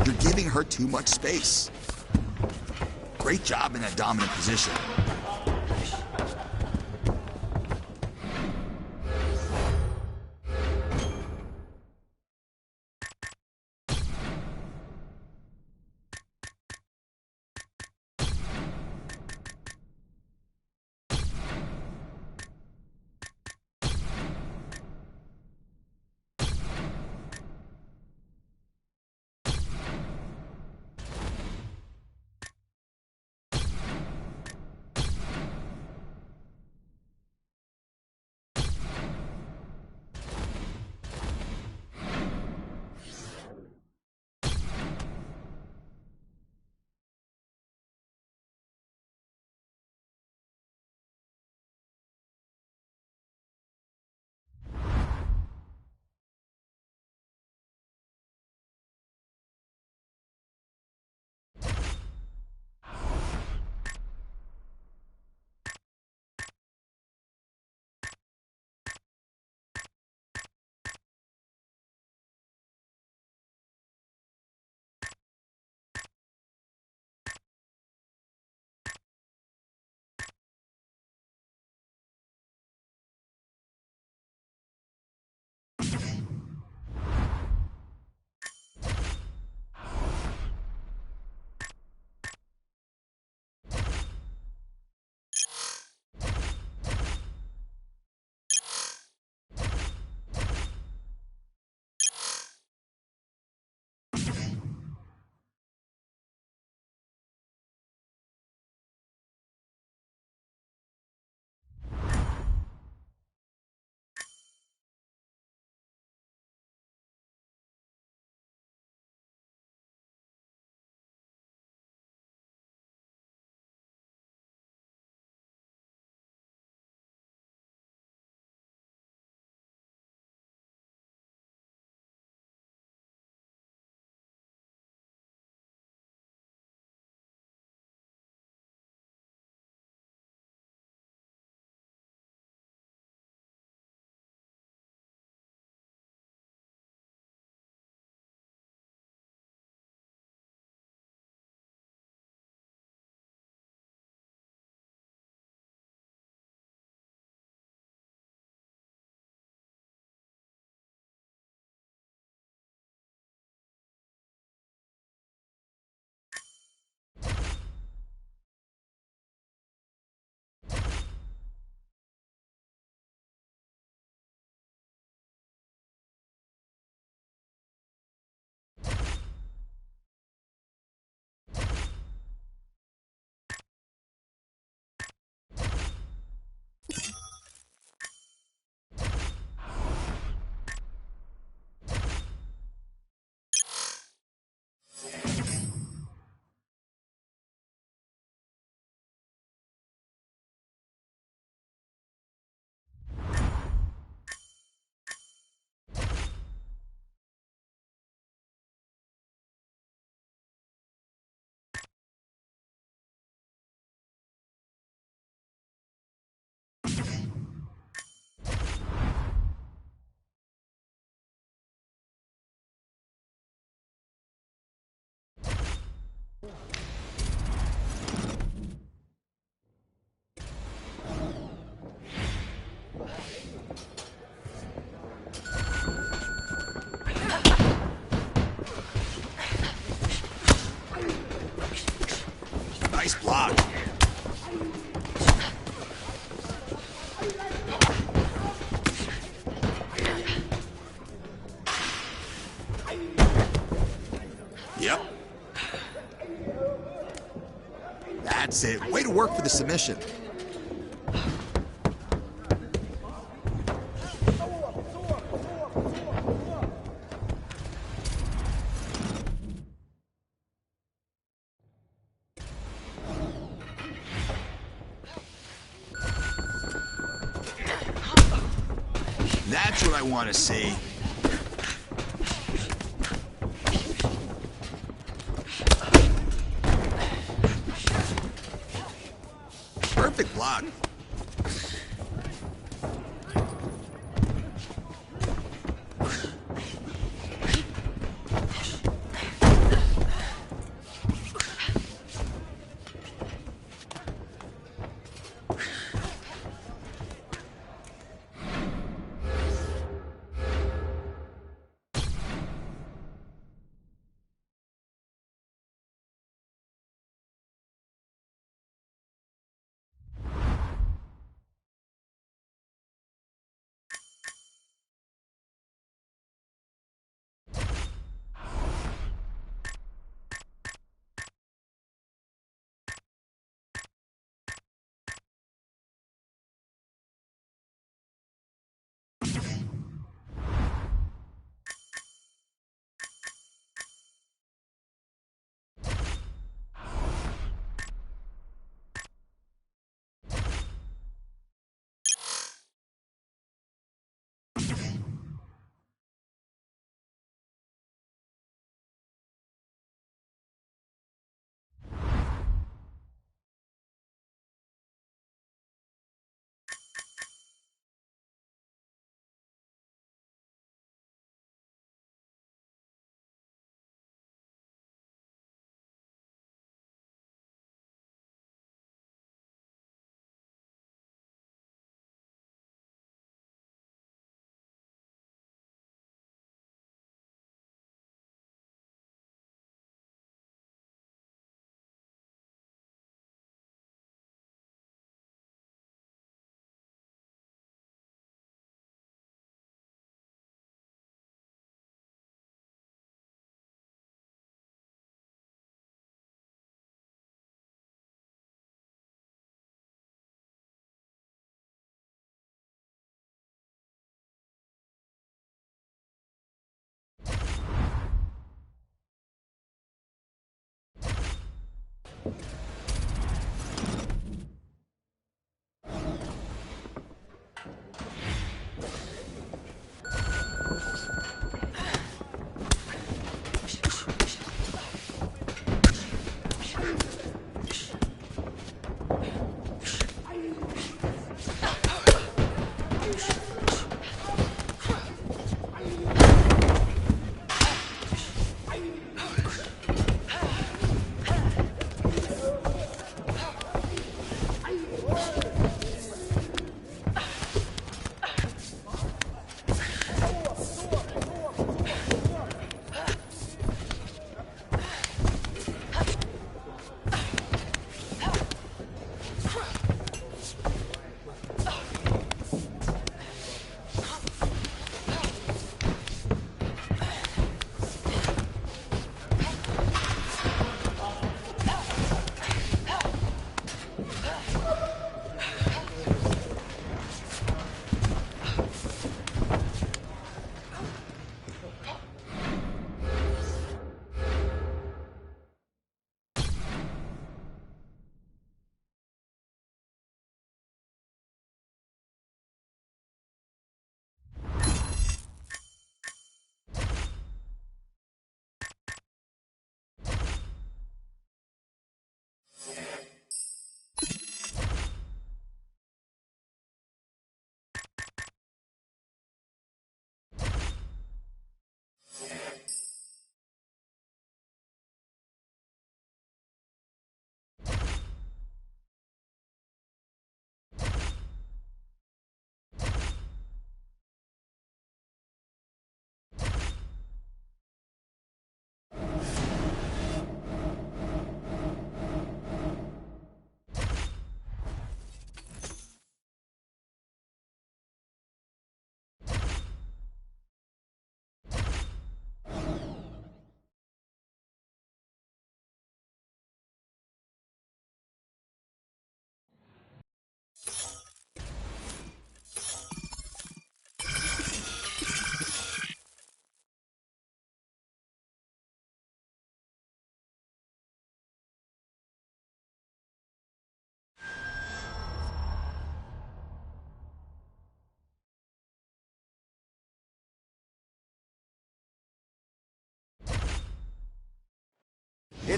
You're giving her too much space. Great job in that dominant position. Nice block. Yep. That's it. Way to work for the submission. That's what I want to see. Perfect block.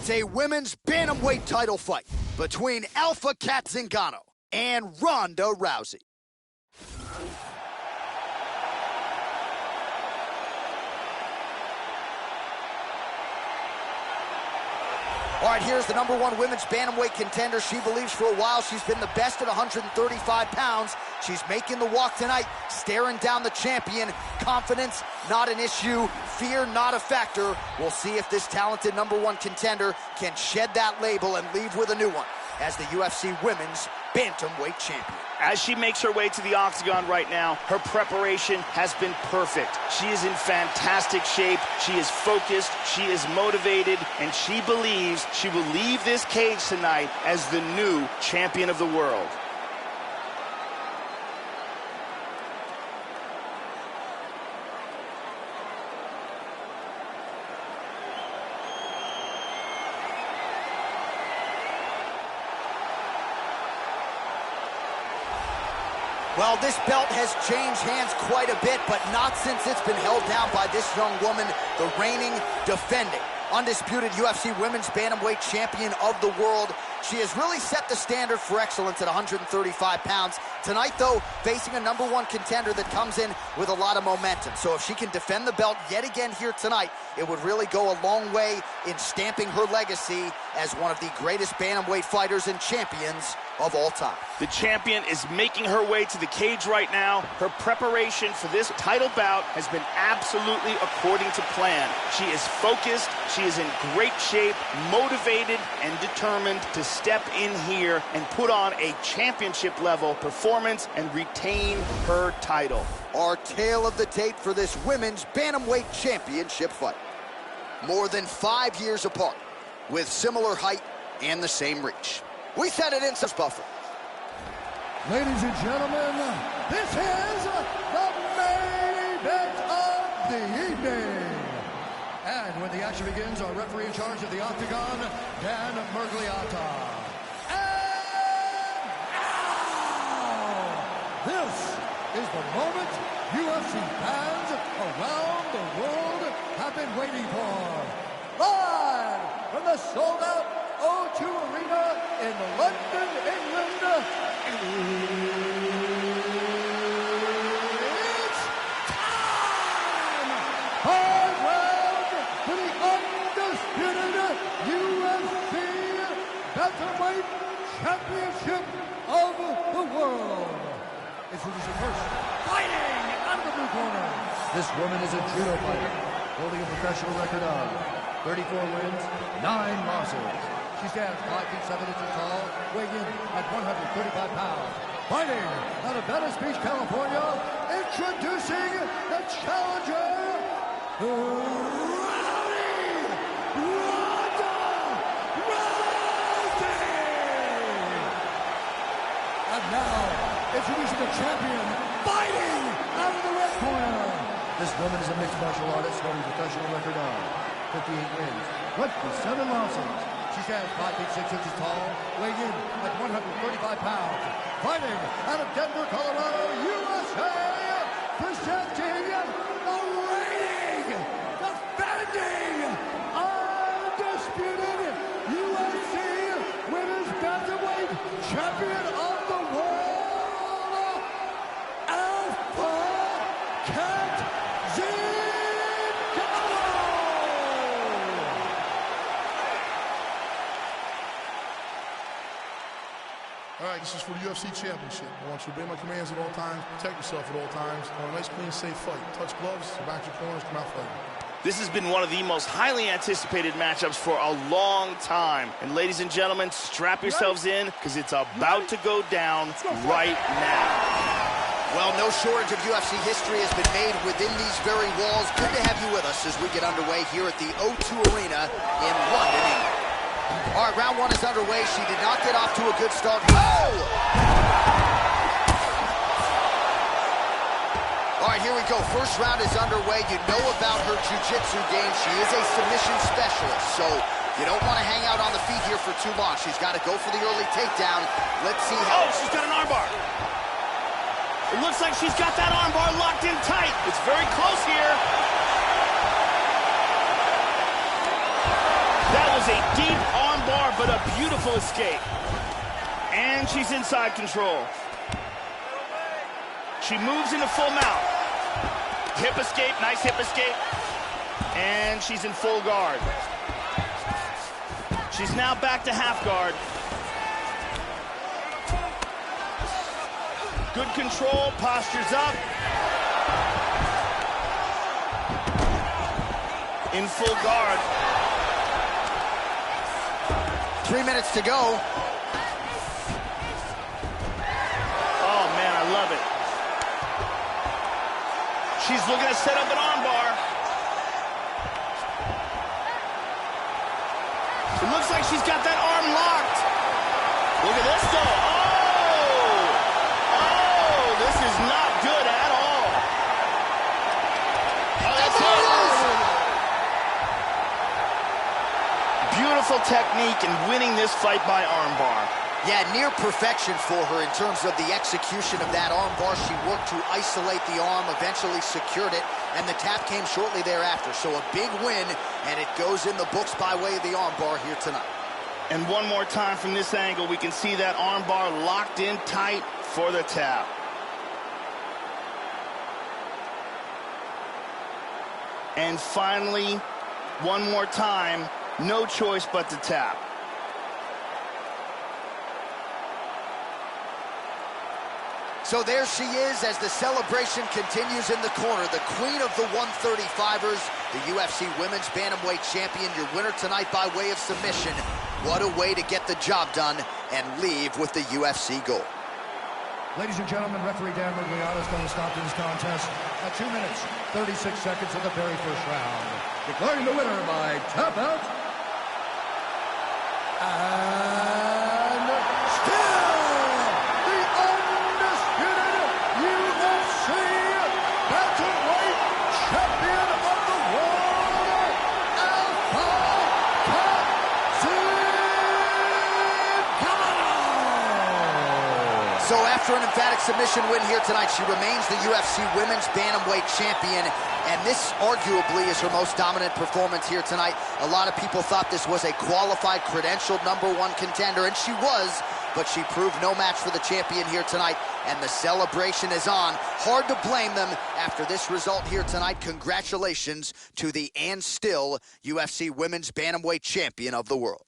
It's a women's bantamweight title fight between Alpha Cat Zingano and Ronda Rousey. All right, here's the #1 women's bantamweight contender. She believes for a while she's been the best at 135 pounds. She's making the walk tonight, staring down the champion. Confidence, not an issue. Fear, not a factor. We'll see if this talented #1 contender can shed that label and leave with a new one as the UFC Women's Bantamweight Champion. As she makes her way to the octagon right now, her preparation has been perfect. She is in fantastic shape. She is focused. She is motivated. And she believes she will leave this cage tonight as the new champion of the world. Well, this belt has changed hands quite a bit, but not since it's been held down by this young woman, the reigning, defending, undisputed UFC Women's Bantamweight Champion of the world. She has really set the standard for excellence at 135 pounds. Tonight, though, facing a #1 contender that comes in with a lot of momentum. So if she can defend the belt yet again here tonight, it would really go a long way in stamping her legacy as one of the greatest bantamweight fighters and champions of all time. The champion is making her way to the cage right now. Her preparation for this title bout has been absolutely according to plan. She is focused, she is in great shape, motivated, and determined to step in here and put on a championship level performance and retain her title. Our tale of the tape for this women's bantamweight championship fight. More than 5 years apart, with similar height and the same reach. We set it in Buffalo. Ladies and gentlemen, this is the main event of the evening. And when the action begins, our referee in charge of the octagon, Dan Mergliata. And now, this is the moment UFC fans around the world have been waiting for. Live from the sold-out O2 Arena in London, England. It's time! Hard round for the undisputed UFC Bantamweight Championship of the world. Introducing first, fighting out of the blue corner. This woman is a judo fighter, holding a professional record of 34 wins, 9 losses. She stands 5 feet 7 inches tall, weighing in at 135 pounds. Fighting out of Venice Beach, California, introducing the challenger, Rowdy Finale. And now, introducing the champion, fighting out of the red corner. This woman is a mixed martial artist holding a professional record of 58 wins, 27 losses. She stands 5 feet 6 inches tall, weighing in at 135 pounds. Fighting out of Denver, Colorado, USA, presenting the reigning, defending, undisputed UFC Women's Bantamweight Champion of the world, Alpha Cat Zingano. All right, this is for the UFC Championship. I want you to obey my commands at all times, protect yourself at all times. I want a nice, clean, safe fight. Touch gloves, back your corners, come out fighting. This has been one of the most highly anticipated matchups for a long time. And ladies and gentlemen, strap yourselves in, because it's about to go down right now. Well, no shortage of UFC history has been made within these very walls. Good to have you with us as we get underway here at the O2 Arena in London, England. All right, round 1 is underway. She did not get off to a good start. Oh! All right, here we go. First round is underway. You know about her jiu-jitsu game. She is a submission specialist, so you don't want to hang out on the feet here for too long. She's got to go for the early takedown. Let's see how... Oh, she's got an armbar. It looks like she's got that armbar locked in tight. It's very close here. That was was a deep arm bar, but a beautiful escape. And she's inside control. She moves into full mount. Hip escape, nice hip escape. And she's in full guard. She's now back to half guard. Good control, postures up. In full guard. 3 minutes to go. Oh, man, I love it. She's looking to set up an armbar. It looks like she's got that arm locked. Look at this, though. Oh, this is not good at all. Oh, that's it. Beautiful technique in winning this fight by armbar. Yeah, near perfection for her in terms of the execution of that arm bar. She worked to isolate the arm, eventually secured it, and the tap came shortly thereafter. So a big win, and it goes in the books by way of the arm bar here tonight. And one more time from this angle, we can see that arm bar locked in tight for the tap. And finally, one more time, no choice but to tap. So there she is as the celebration continues in the corner. The queen of the 135ers, the UFC Women's Bantamweight Champion, your winner tonight by way of submission. What a way to get the job done and leave with the UFC gold. Ladies and gentlemen, referee Dan Migliano is going to stop this contest at 2 minutes, 36 seconds of the very first round. Declaring the winner by tap out. And still the undisputed UFC Bantamweight Champion of the world, Alpha Captain. So after an emphatic submission win here tonight, she remains the UFC Women's Bantamweight Champion, and this arguably is her most dominant performance here tonight. A lot of people thought this was a qualified, credentialed #1 contender, and she was, but she proved no match for the champion here tonight, and the celebration is on. Hard to blame them after this result here tonight. Congratulations to the and still UFC Women's Bantamweight Champion of the world.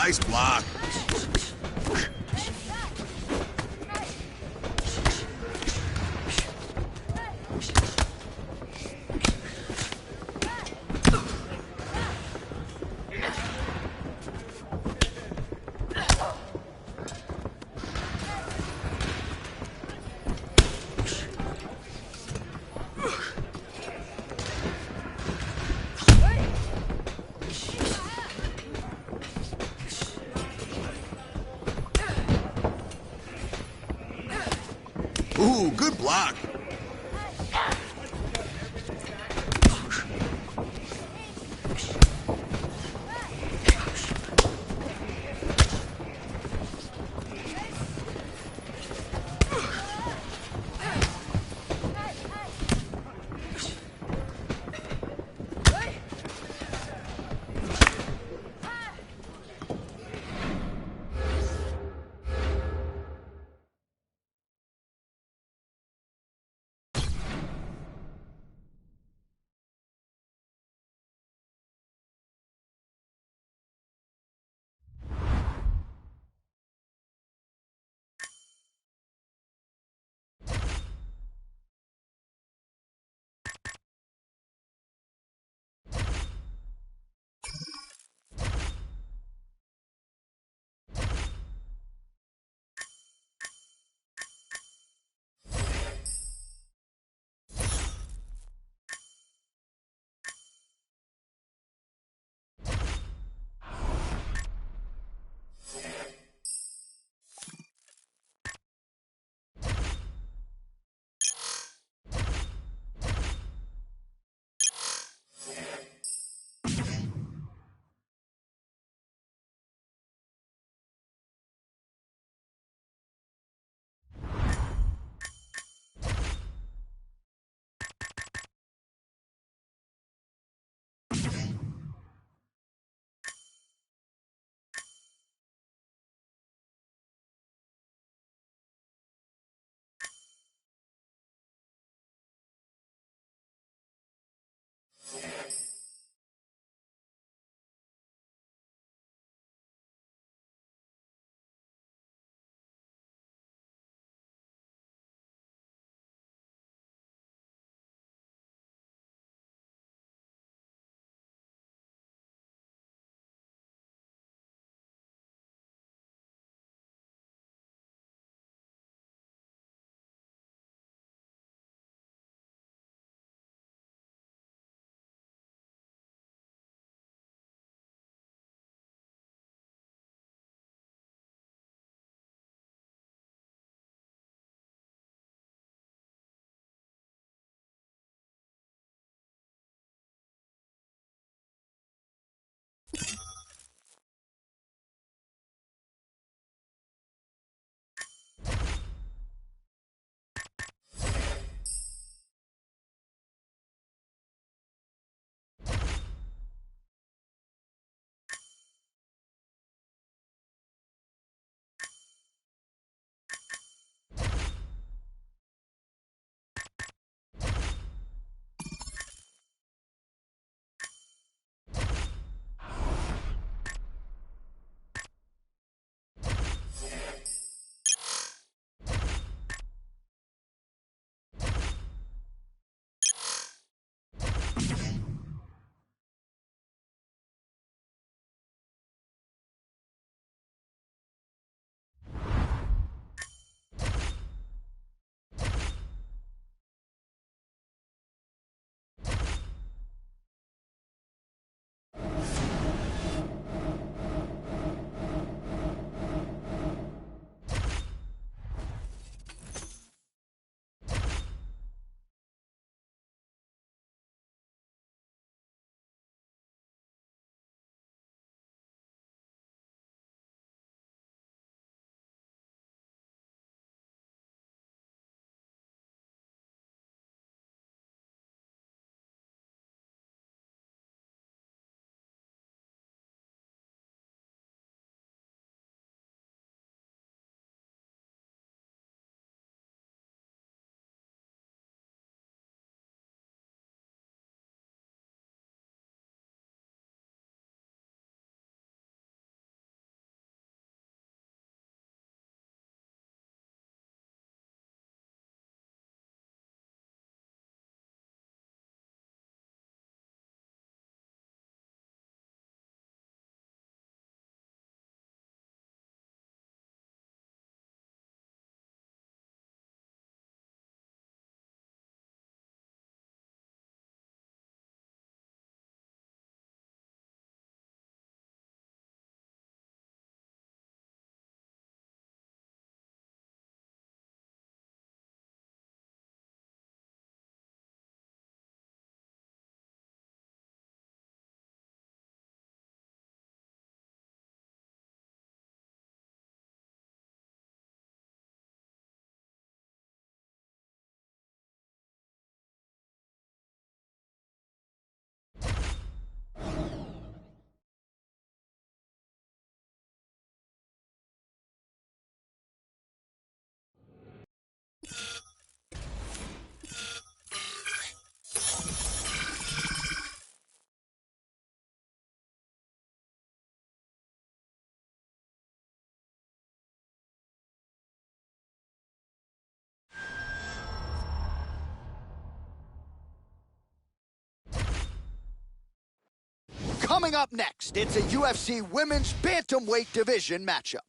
Nice block. Ooh, good block. Coming up next, it's a UFC Women's Bantamweight Division matchup.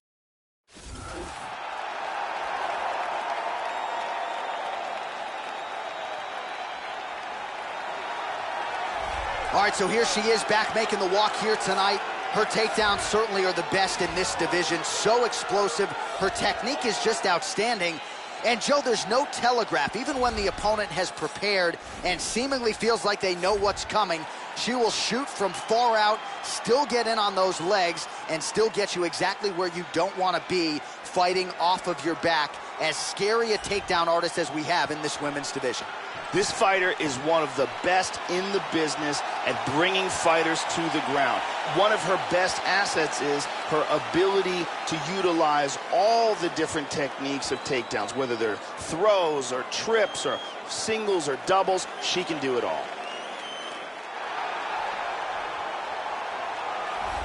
All right, so here she is back making the walk here tonight. Her takedowns certainly are the best in this division. So explosive. Her technique is just outstanding. And, Joe, there's no telegraph. Even when the opponent has prepared and seemingly feels like they know what's coming, she will shoot from far out, still get in on those legs, and still get you exactly where you don't want to be fighting off of your back. As scary a takedown artist as we have in this women's division. This fighter is one of the best in the business at bringing fighters to the ground. One of her best assets is her ability to utilize all the different techniques of takedowns, whether they're throws or trips or singles or doubles. She can do it all.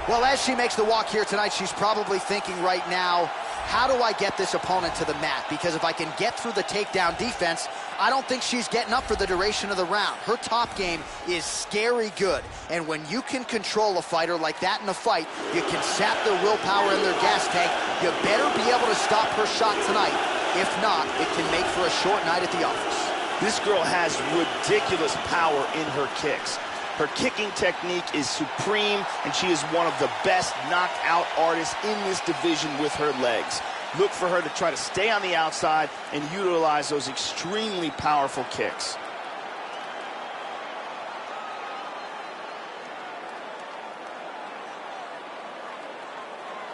Well, as she makes the walk here tonight, she's probably thinking right now, how do I get this opponent to the mat? Because if I can get through the takedown defense, I don't think she's getting up for the duration of the round. Her top game is scary good. And when you can control a fighter like that in a fight, you can sap their willpower in their gas tank. You better be able to stop her shot tonight. If not, it can make for a short night at the office. This girl has ridiculous power in her kicks. Her kicking technique is supreme, and she is one of the best knockout artists in this division with her legs. Look for her to try to stay on the outside and utilize those extremely powerful kicks.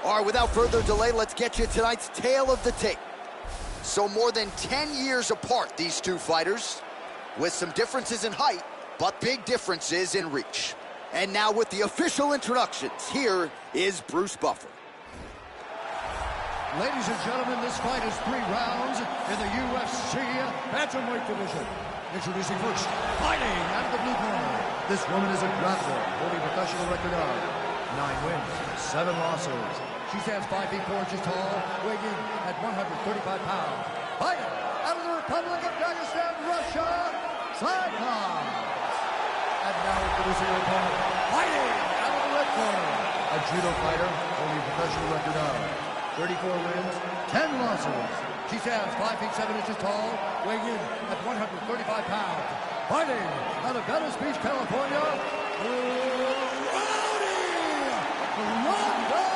All right, without further delay, let's get you tonight's tale of the tape. So more than 10 years apart, these two fighters, with some differences in height, but big differences in reach. And now with the official introductions, here is Bruce Buffer. Ladies and gentlemen, this fight is 3 rounds in the UFC Bantamweight Division. Introducing first, fighting out of the blue corner. This woman is a grappler, holding a professional record of 9 wins, 7 losses. She stands 5 feet 4 inches tall, weighing in at 135 pounds. Fighting out of the Republic of Dagestan, Russia, Cyclops. And now introducing her opponent, fighting out of the red corner. A judo fighter, holding a professional record of 34 wins, 10 losses. She stands 5 feet 7 inches tall, weighing in at 135 pounds. Fighting out of Venice Beach, California, Rowdy Finale.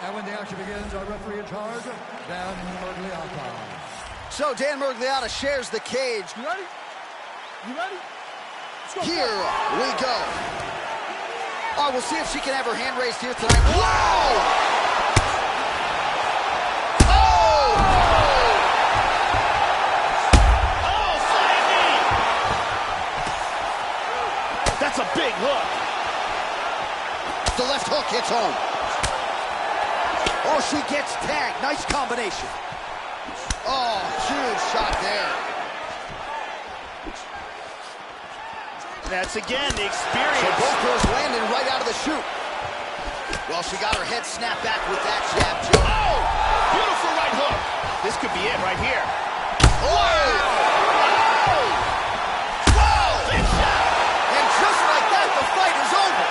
And when the action begins, our referee in charge, Dan Mergliata. So Dan Mergliata shares the cage. You ready? You ready? Let's go. Here we go. All right, we'll see if she can have her hand raised here tonight. Whoa! Oh! Oh, flying knee! That's a big hook. The left hook hits home. Oh, she gets tagged. Nice combination. Oh, huge shot there. That's, again, the experience. So both girls landing right out of the chute. Well, she got her head snapped back with that jab, Joe. Oh! Beautiful right hook. This could be it right here. Oh! Oh! Whoa! Big shot! And just like that, the fight is over.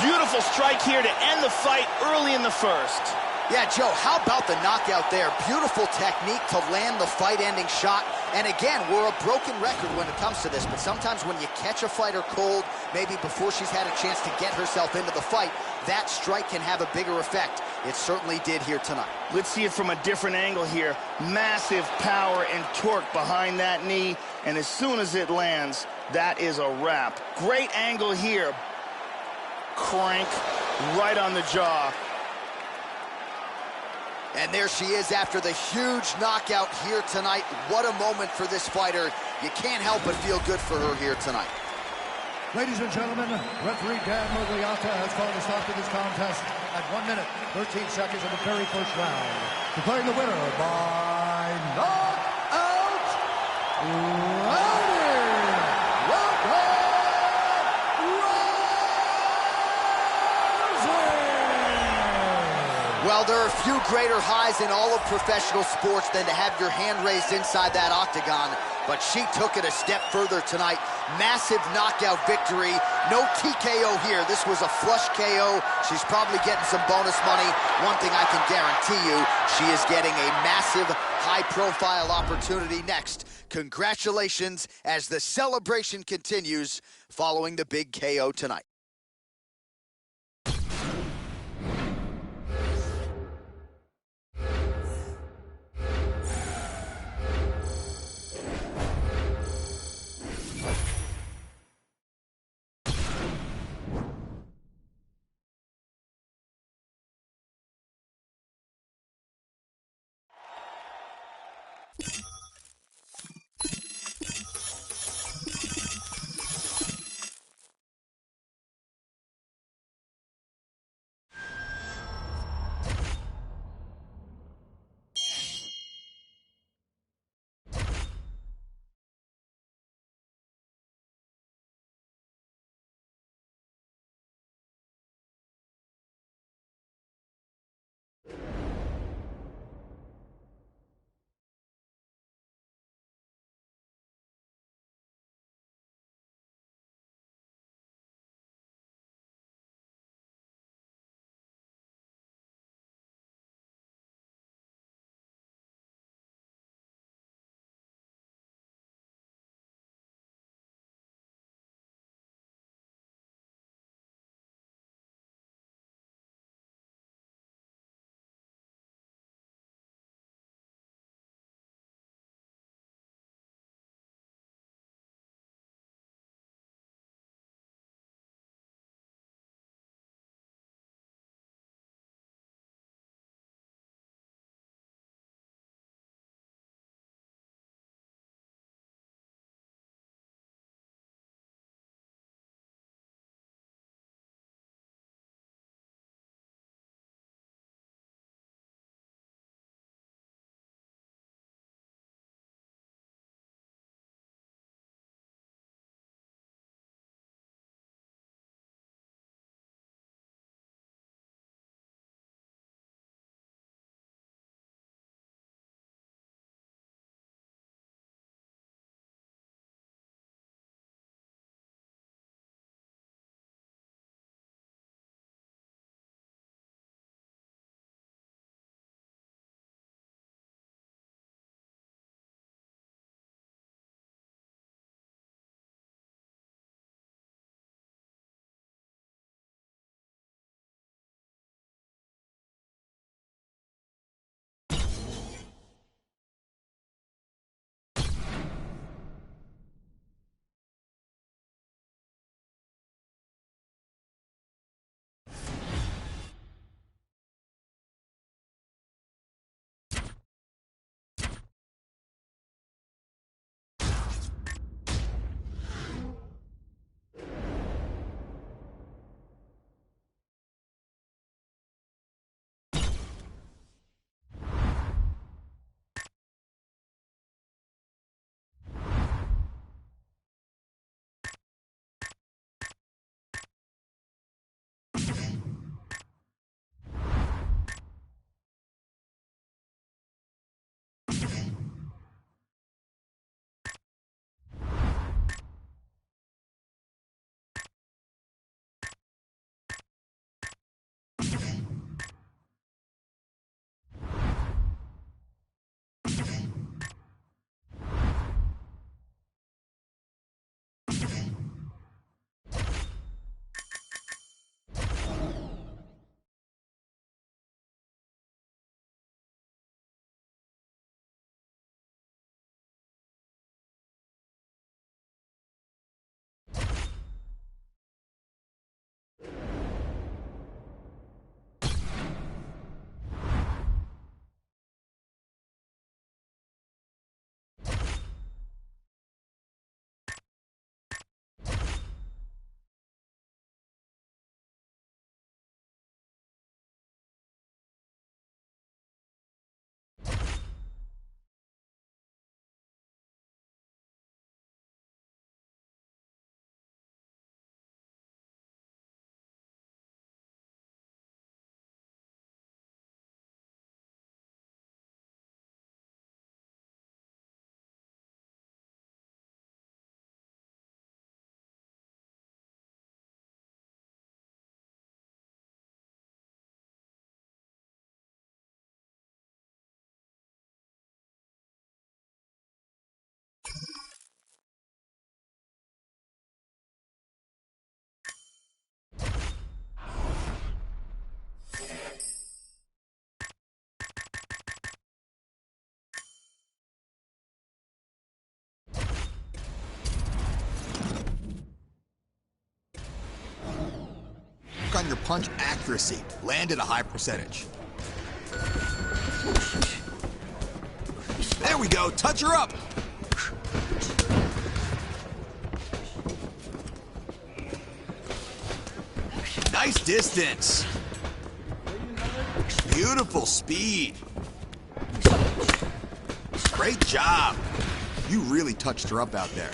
Beautiful strike here to end the fight early in the first. Yeah, Joe, how about the knockout there? Beautiful technique to land the fight-ending shot. And again, we're a broken record when it comes to this, but sometimes when you catch a fighter cold, maybe before she's had a chance to get herself into the fight, that strike can have a bigger effect. It certainly did here tonight. Let's see it from a different angle here. Massive power and torque behind that knee, and as soon as it lands, that is a wrap. Great angle here. Crank right on the jaw. And there she is after the huge knockout here tonight. What a moment for this fighter. You can't help but feel good for her here tonight. Ladies and gentlemen, referee Dan Mergliata has called a stop to this contest at 1 minute, 13 seconds of the very first round. Declaring the winner by knockout, Rowdy Finale. Well, there are few greater highs in all of professional sports than to have your hand raised inside that octagon, but she took it a step further tonight. Massive knockout victory. No TKO here. This was a flush KO. She's probably getting some bonus money. One thing I can guarantee you, she is getting a massive, high-profile opportunity next. Congratulations as the celebration continues following the big KO tonight. on your punch accuracy. Land at a high percentage. There we go. Touch her up. Nice distance. Beautiful speed. Great job. You really touched her up out there.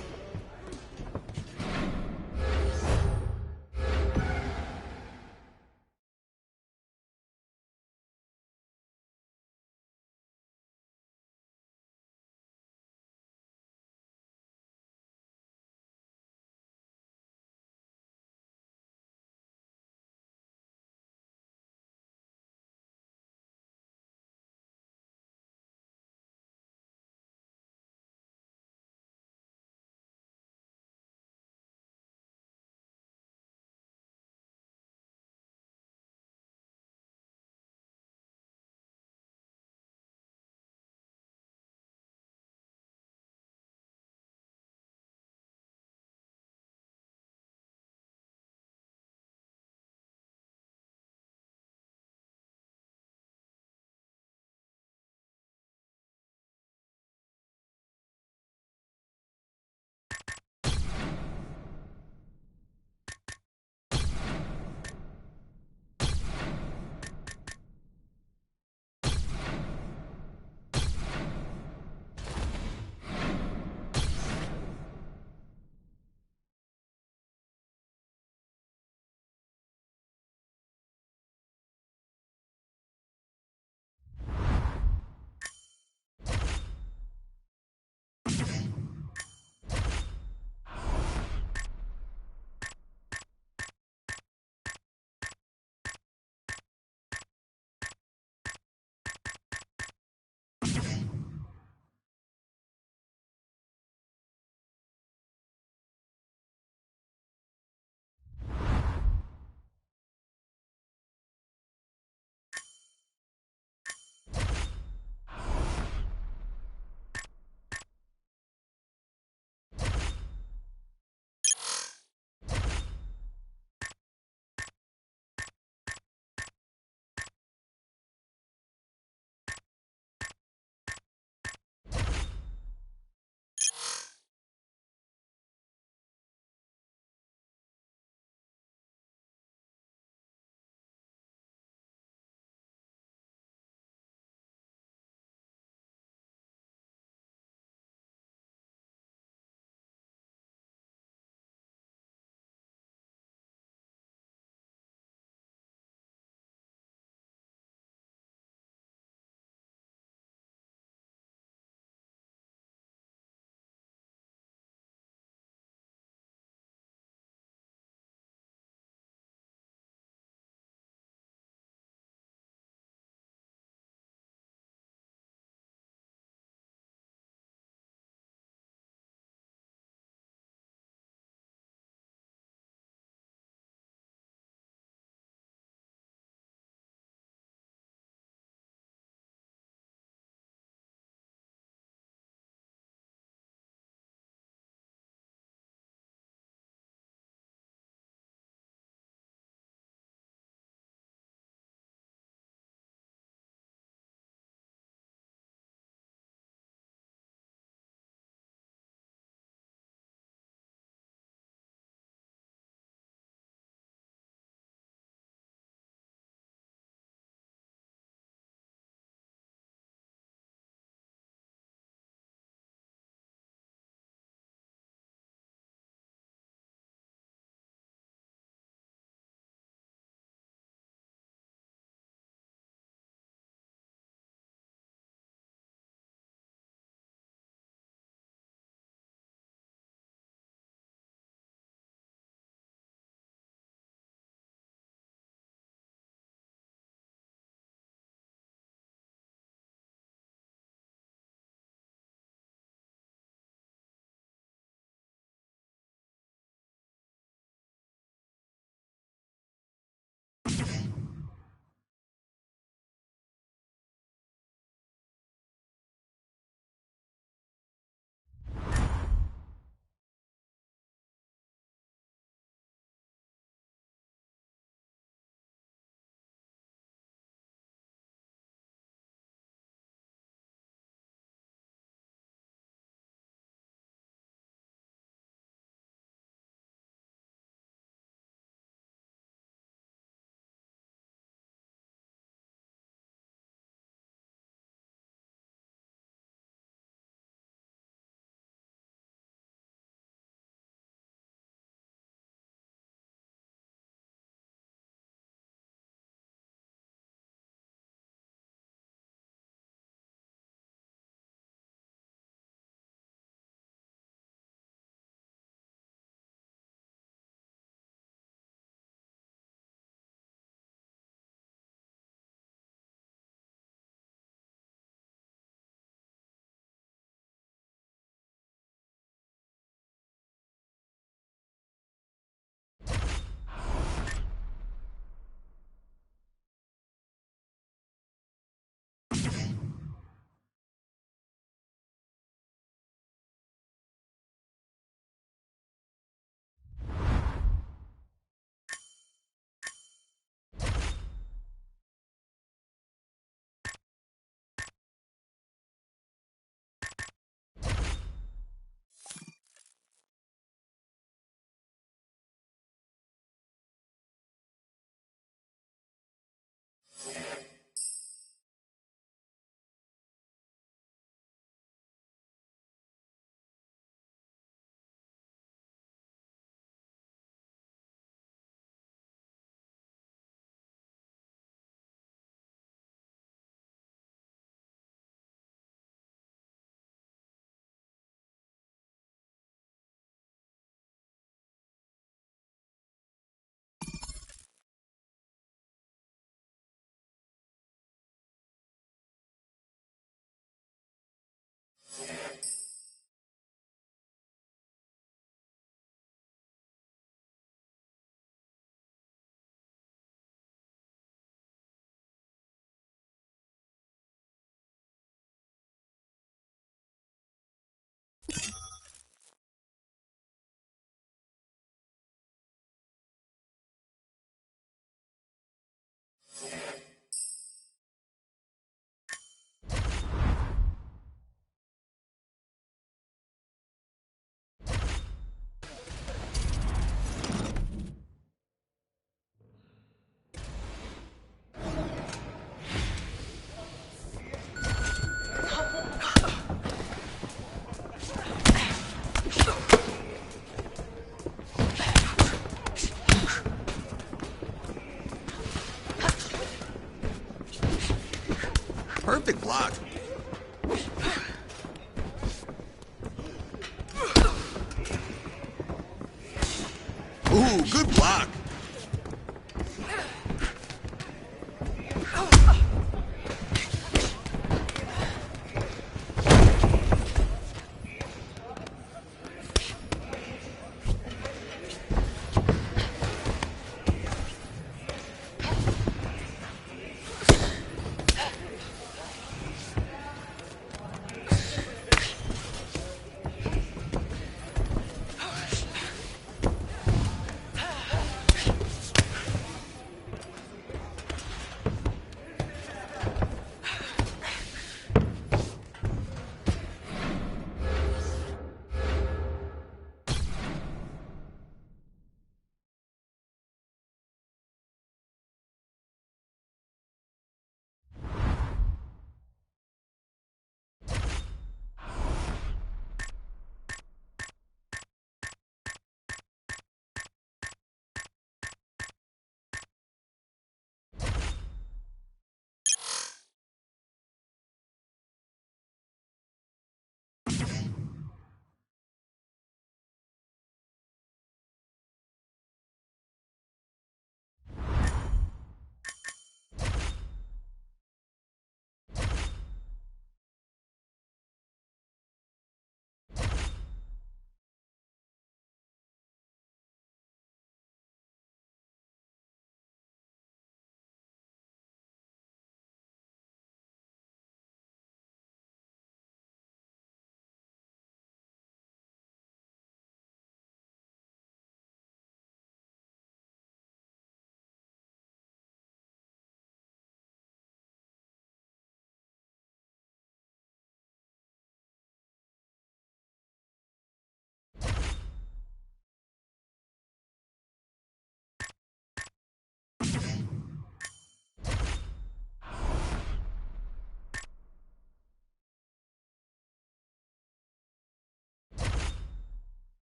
Ooh, good block.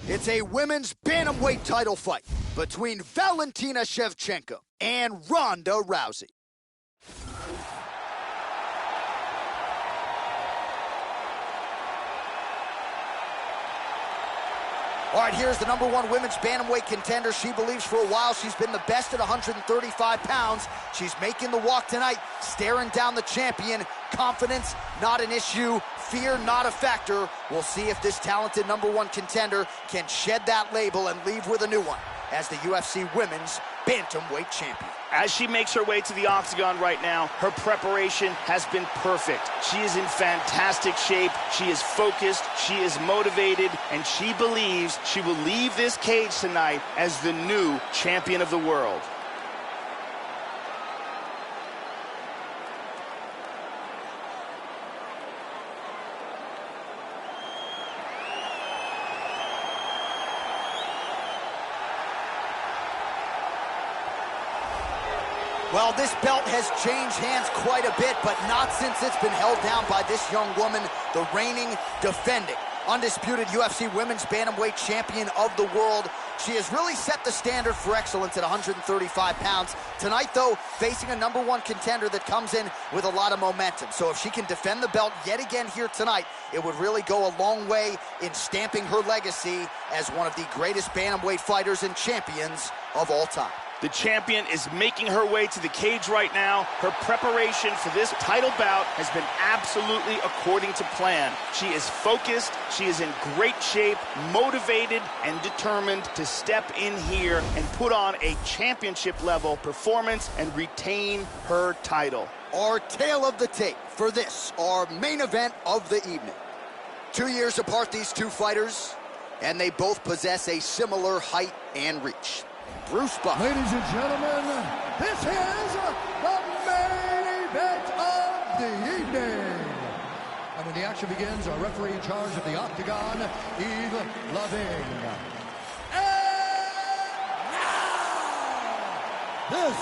It's a women's bantamweight title fight between Valentina Shevchenko and Ronda Rousey. All right, here's the #1 women's bantamweight contender. She believes for a while she's been the best at 135 pounds. She's making the walk tonight, staring down the champion. Confidence, not an issue. Fear, not a factor. We'll see if this talented #1 contender can shed that label and leave with a new one as the UFC Women's Bantamweight Champion. As she makes her way to the octagon right now, her preparation has been perfect. She is in fantastic shape, she is focused, she is motivated, and she believes she will leave this cage tonight as the new champion of the world. Well, this belt has changed hands quite a bit, but not since it's been held down by this young woman, the reigning, defending, undisputed UFC Women's Bantamweight Champion of the world. She has really set the standard for excellence at 135 pounds. Tonight, though, facing a #1 contender that comes in with a lot of momentum. So if she can defend the belt yet again here tonight, it would really go a long way in stamping her legacy as one of the greatest bantamweight fighters and champions of all time. The champion is making her way to the cage right now. Her preparation for this title bout has been absolutely according to plan. She is focused, she is in great shape, motivated, and determined to step in here and put on a championship-level performance and retain her title. Our tale of the tape for this, our main event of the evening. 2 years apart, these two fighters, and they both possess a similar height and reach. Bruce Buck. Ladies and gentlemen, this is the main event of the evening. And when the action begins, our referee in charge of the octagon, Eve Loving. And now, this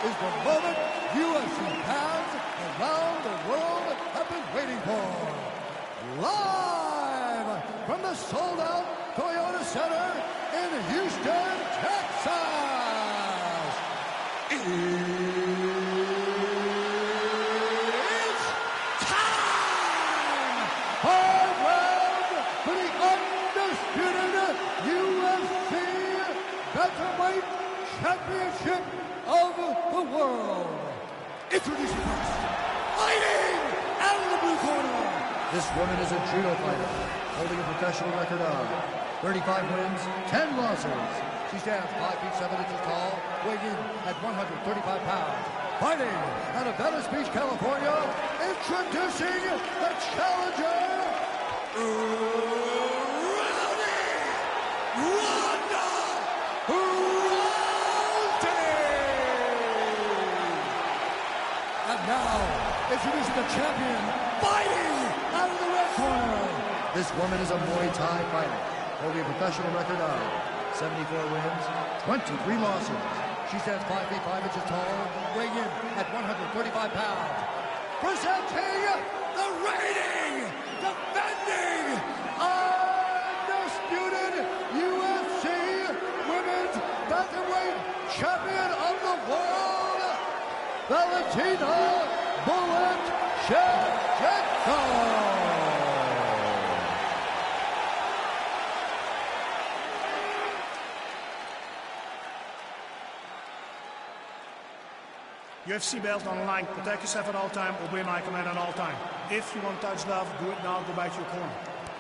is the moment UFC fans around the world have been waiting for. Live from the sold-out Toyota Center in Houston, Texas. It's time for the undisputed UFC Bantamweight Championship of the world. Introducing first, fighting out of the blue corner. This woman is a judo fighter, holding a professional record of 35 wins, 10 losses. She stands 5 feet 7 inches tall, weighing in at 135 pounds. Fighting out of Venice Beach, California, introducing the challenger, Rowdy. And now, introducing the champion, fighting out of the red corner. This woman is a Muay Thai fighter, holding a professional record of 74 wins, 23 losses. She stands 5 feet 5 inches tall, weighing in at 135 pounds. Presenting the reigning, defending, undisputed UFC Women's Bantamweight Champion of the world, Valentina Bullet Shevchenko. UFC belt on the line. Protect yourself at all time. Obey my command at all time. If you want to touch love, do it now. Go back to your corner.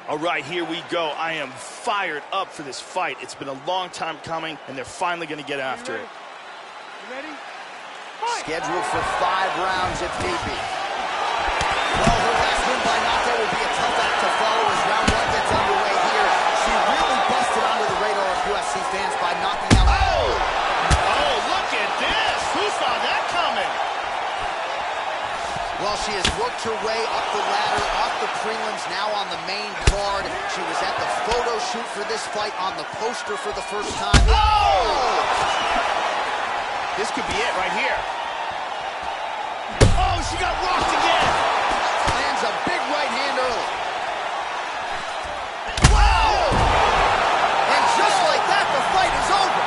All right, here we go. I am fired up for this fight. It's been a long time coming, and they're finally going to get after it. You ready? Scheduled for 5 rounds if need be. Well, her last win by knockout will be a tough act to follow as round 1 gets underway here. She really busted under the radar of UFC fans by knocking out... Oh, look at this! Who saw that coming? Well, she has worked her way up the ladder, off the prelims, now on the main card. She was at the photo shoot for this fight, on the poster for the first time. Oh! This could be it right here. Oh, she got rocked again. Lands a big right hand early. Wow! And just like that, the fight is over.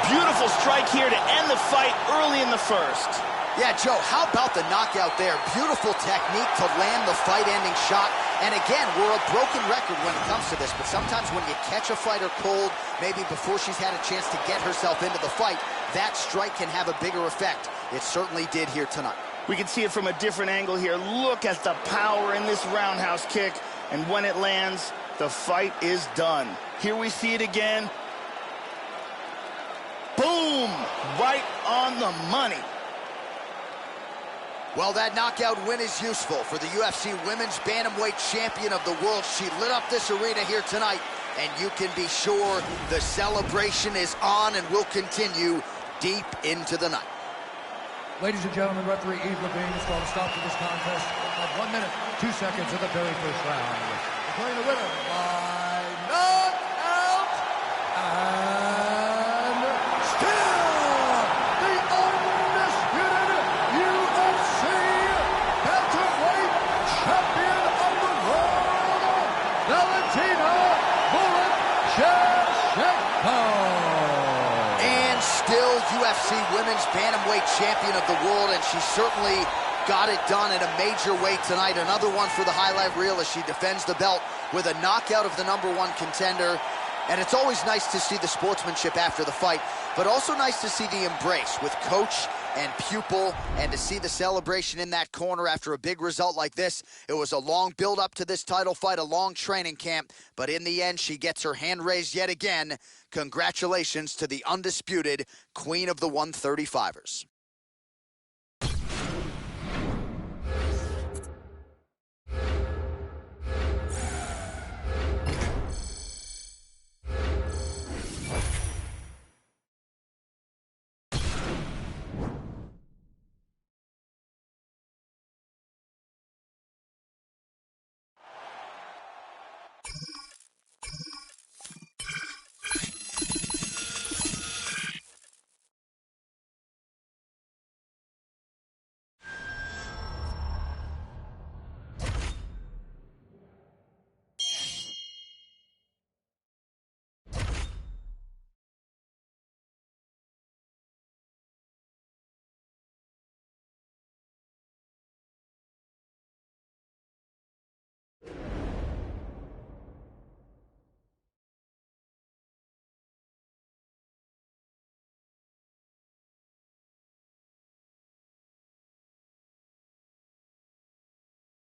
Beautiful strike here to end the fight early in the first. Yeah, Joe, how about the knockout there? Beautiful technique to land the fight-ending shot. And again, we're a broken record when it comes to this, but sometimes when you catch a fighter cold, maybe before she's had a chance to get herself into the fight, that strike can have a bigger effect. It certainly did here tonight. We can see it from a different angle here. Look at the power in this roundhouse kick. And when it lands, the fight is done. Here we see it again. Boom! Right on the money. Well, that knockout win is useful for the UFC Women's Bantamweight Champion of the World. She lit up this arena here tonight, and you can be sure the celebration is on and will continue deep into the night. Ladies and gentlemen, referee Yves Levine has called a stop to this contest at 1 minute, 2 seconds of the very first round. Declaring the winner by knockout, and still the undisputed UFC Bantamweight Champion of the World, Valentina Shevchenko. Still UFC Women's Bantamweight Champion of the World, and she certainly got it done in a major way tonight. Another one for the highlight reel as she defends the belt with a knockout of the #1 contender. And it's always nice to see the sportsmanship after the fight, but also nice to see the embrace with coach and pupil, and to see the celebration in that corner after a big result like this. It was a long build-up to this title fight, a long training camp, but in the end, she gets her hand raised yet again. Congratulations to the undisputed Queen of the 135ers.